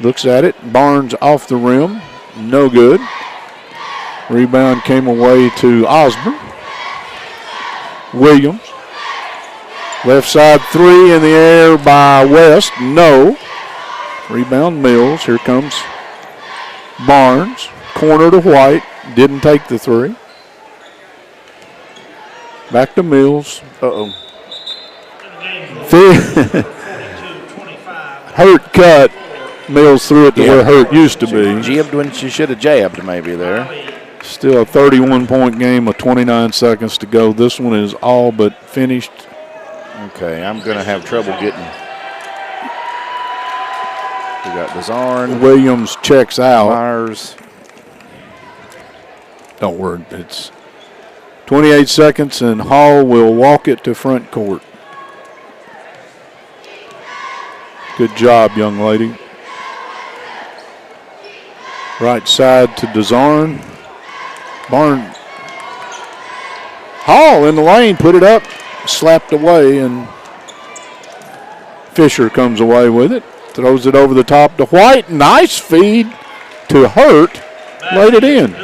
Looks at it. Barnes off the rim. No good. Rebound came away to Osborne. Williams. Left side three in the air by West. No. Rebound Mills. Here comes Barnes. Corner to White. Didn't take the three. Back to Mills. Uh-oh. Hurt cut. Mills threw it to where Hurt used to be. Jabbed when she should have jabbed maybe there. Still a 31-point game with 29 seconds to go. This one is all but finished. Okay, I'm going to have trouble getting. We got Bazarn. Williams checks out. Myers. Don't worry. It's 28 seconds, and Hall will walk it to front court. Good job, young lady. Right side to Dezarn. Barnes. Hall in the lane, put it up, slapped away, and Fisher comes away with it. Throws it over the top to White. Nice feed to Hurt. Laid it in.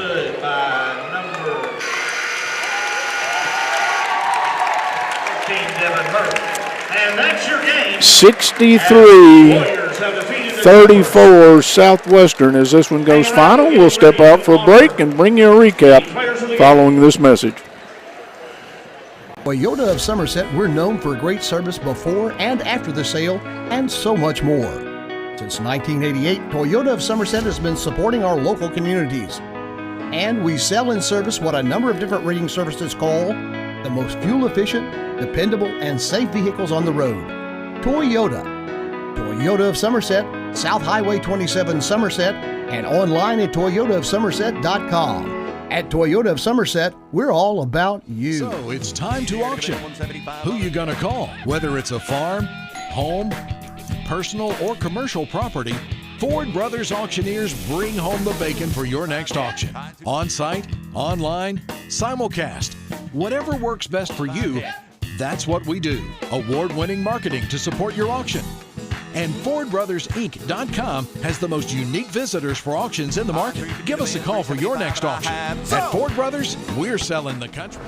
63-34 Southwestern as this one goes final. We'll step out for a break and bring you a recap following this message. Toyota of Somerset, we're known for great service before and after the sale and so much more. Since 1988, Toyota of Somerset has been supporting our local communities. And we sell and service what a number of different rating services call the most fuel-efficient, dependable, and safe vehicles on the road. Toyota. Toyota of Somerset, South Highway 27 Somerset, and online at toyotaofsomerset.com. At Toyota of Somerset, we're all about you. So it's time to auction. Who you gonna call? Whether it's a farm, home, personal, or commercial property, Ford Brothers Auctioneers bring home the bacon for your next auction. On-site, online, simulcast. Whatever works best for you, that's what we do. Award-winning marketing to support your auction. And FordBrothersInc.com has the most unique visitors for auctions in the market. Give us a call for your next auction. At Ford Brothers, we're selling the country.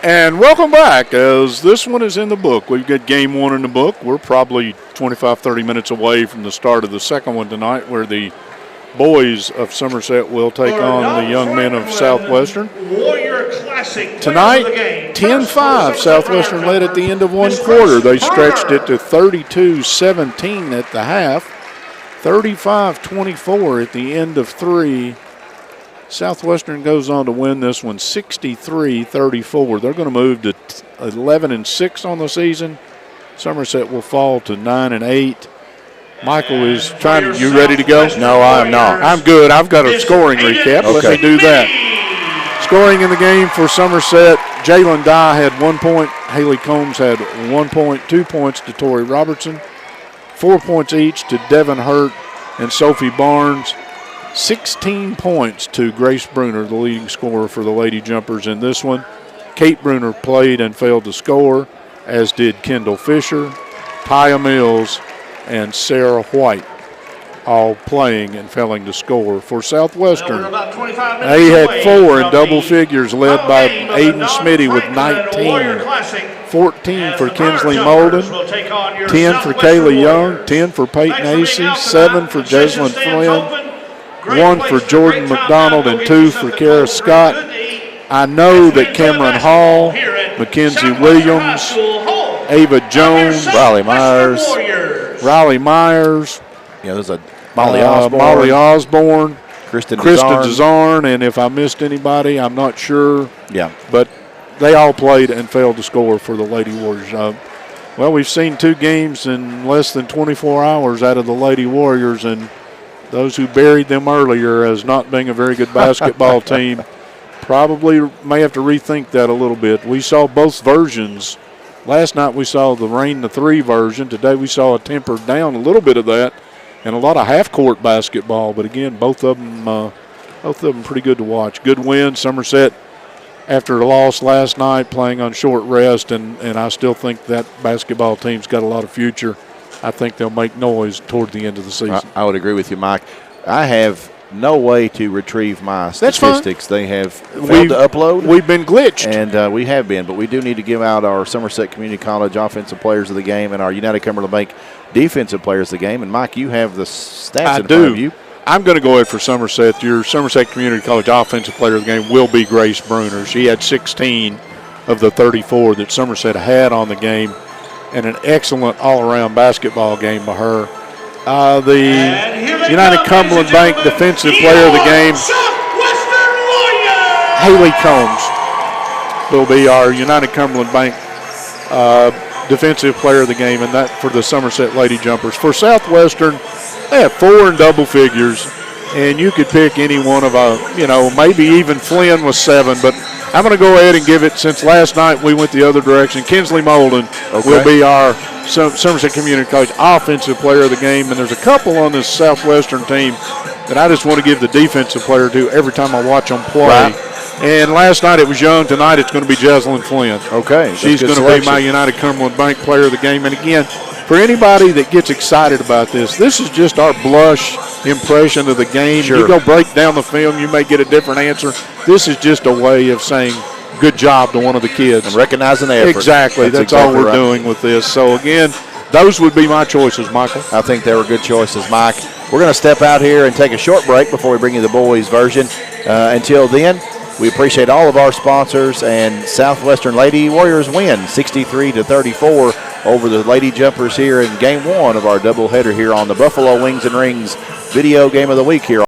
And welcome back, as this one is in the book. We've got game one in the book. We're probably 25-30 minutes away from the start of the second one tonight, where the boys of Somerset will take on the young men of Southwestern. Tonight, 10-5. Southwestern led at the end of one quarter. They stretched it to 32-17 at the half, 35-24 at the end of three. Southwestern goes on to win this one 63-34. They're going to move to 11-6 on the season. Somerset will fall to 9-8. Michael is trying to. You ready to go? No, I am not. I'm good. I've got a scoring recap. Okay. Let me do that. Scoring in the game for Somerset: Jalen Dye had 1 point. Haley Combs had 1 point. 2 points to Tori Robertson. 4 points each to Devin Hurt and Sophie Barnes. 16 points to Grace Bruner, the leading scorer for the Lady Jumpers in this one. Kate Bruner played and failed to score, as did Kendall Fisher, Taya Mills, and Sarah White, all playing and failing to score for Southwestern. They had 4 in double figures, led by Aiden Smitty with 19. 14 for Kinsley Molden, 10 for Kaylee Young, 10 for Peyton Acey, 7 for Jesslyn Flynn, 1 for Jordan McDonald and 2 for Kara Scott. I know that Cameron Hall, Mackenzie Williams, Ava Jones, Riley Myers. Yeah, there's a Molly Osborne, Kristen Dezarn, and if I missed anybody, I'm not sure. Yeah. But they all played and failed to score for the Lady Warriors. Well, we've seen 2 games in less than 24 hours out of the Lady Warriors, and those who buried them earlier as not being a very good basketball team probably may have to rethink that a little bit. We saw both versions. Last night we saw the rain the 3 version. Today we saw a tempered down a little bit of that and a lot of half-court basketball. But, again, both of them pretty good to watch. Good win. Somerset, after the loss last night, playing on short rest, and I still think that basketball team's got a lot of future. I think they'll make noise toward the end of the season. I would agree with you, Mike. I have no way to retrieve my statistics. They have failed to upload. We've been glitched. And we have been, but we do need to give out our Somerset Community College Offensive Players of the Game and our United Cumberland Bank Defensive Players of the Game. And, Mike, you have the stats in front of you. I'm going to go ahead for Somerset. Your Somerset Community College Offensive Player of the Game will be Grace Bruner. She had 16 of the 34 that Somerset had on the game, and an excellent all-around basketball game by her. The United Cumberland Bank Defensive Player of the Game, Haley Combs, will be our United Cumberland Bank Defensive Player of the Game, and that for the Somerset Lady Jumpers. For Southwestern, they have 4 in double figures, and you could pick any one of maybe even Flynn was 7, but I'm going to go ahead and give it, since last night we went the other direction. Kinsley Molden will be our Somerset Community College Offensive Player of the Game, and there's a couple on this Southwestern team that I just want to give the defensive player to every time I watch them play. Right. And last night it was Young. Tonight it's going to be Jeslyn Flynn. Okay. She's going to be my United Cumberland Bank Player of the Game. And again, for anybody that gets excited about this is just our blush impression of the game. Sure. You go break down the film, you may get a different answer. This is just a way of saying good job to one of the kids. And recognizing the effort. Exactly. That's exactly all we're doing with this. So, again, those would be my choices, Michael. I think they were good choices, Mike. We're going to step out here and take a short break before we bring you the boys' version. Until then, we appreciate all of our sponsors, and Southwestern Lady Warriors win 63-34 over the Lady Jumpers here in Game 1 of our doubleheader here on the Buffalo Wings and Rings Video Game of the Week here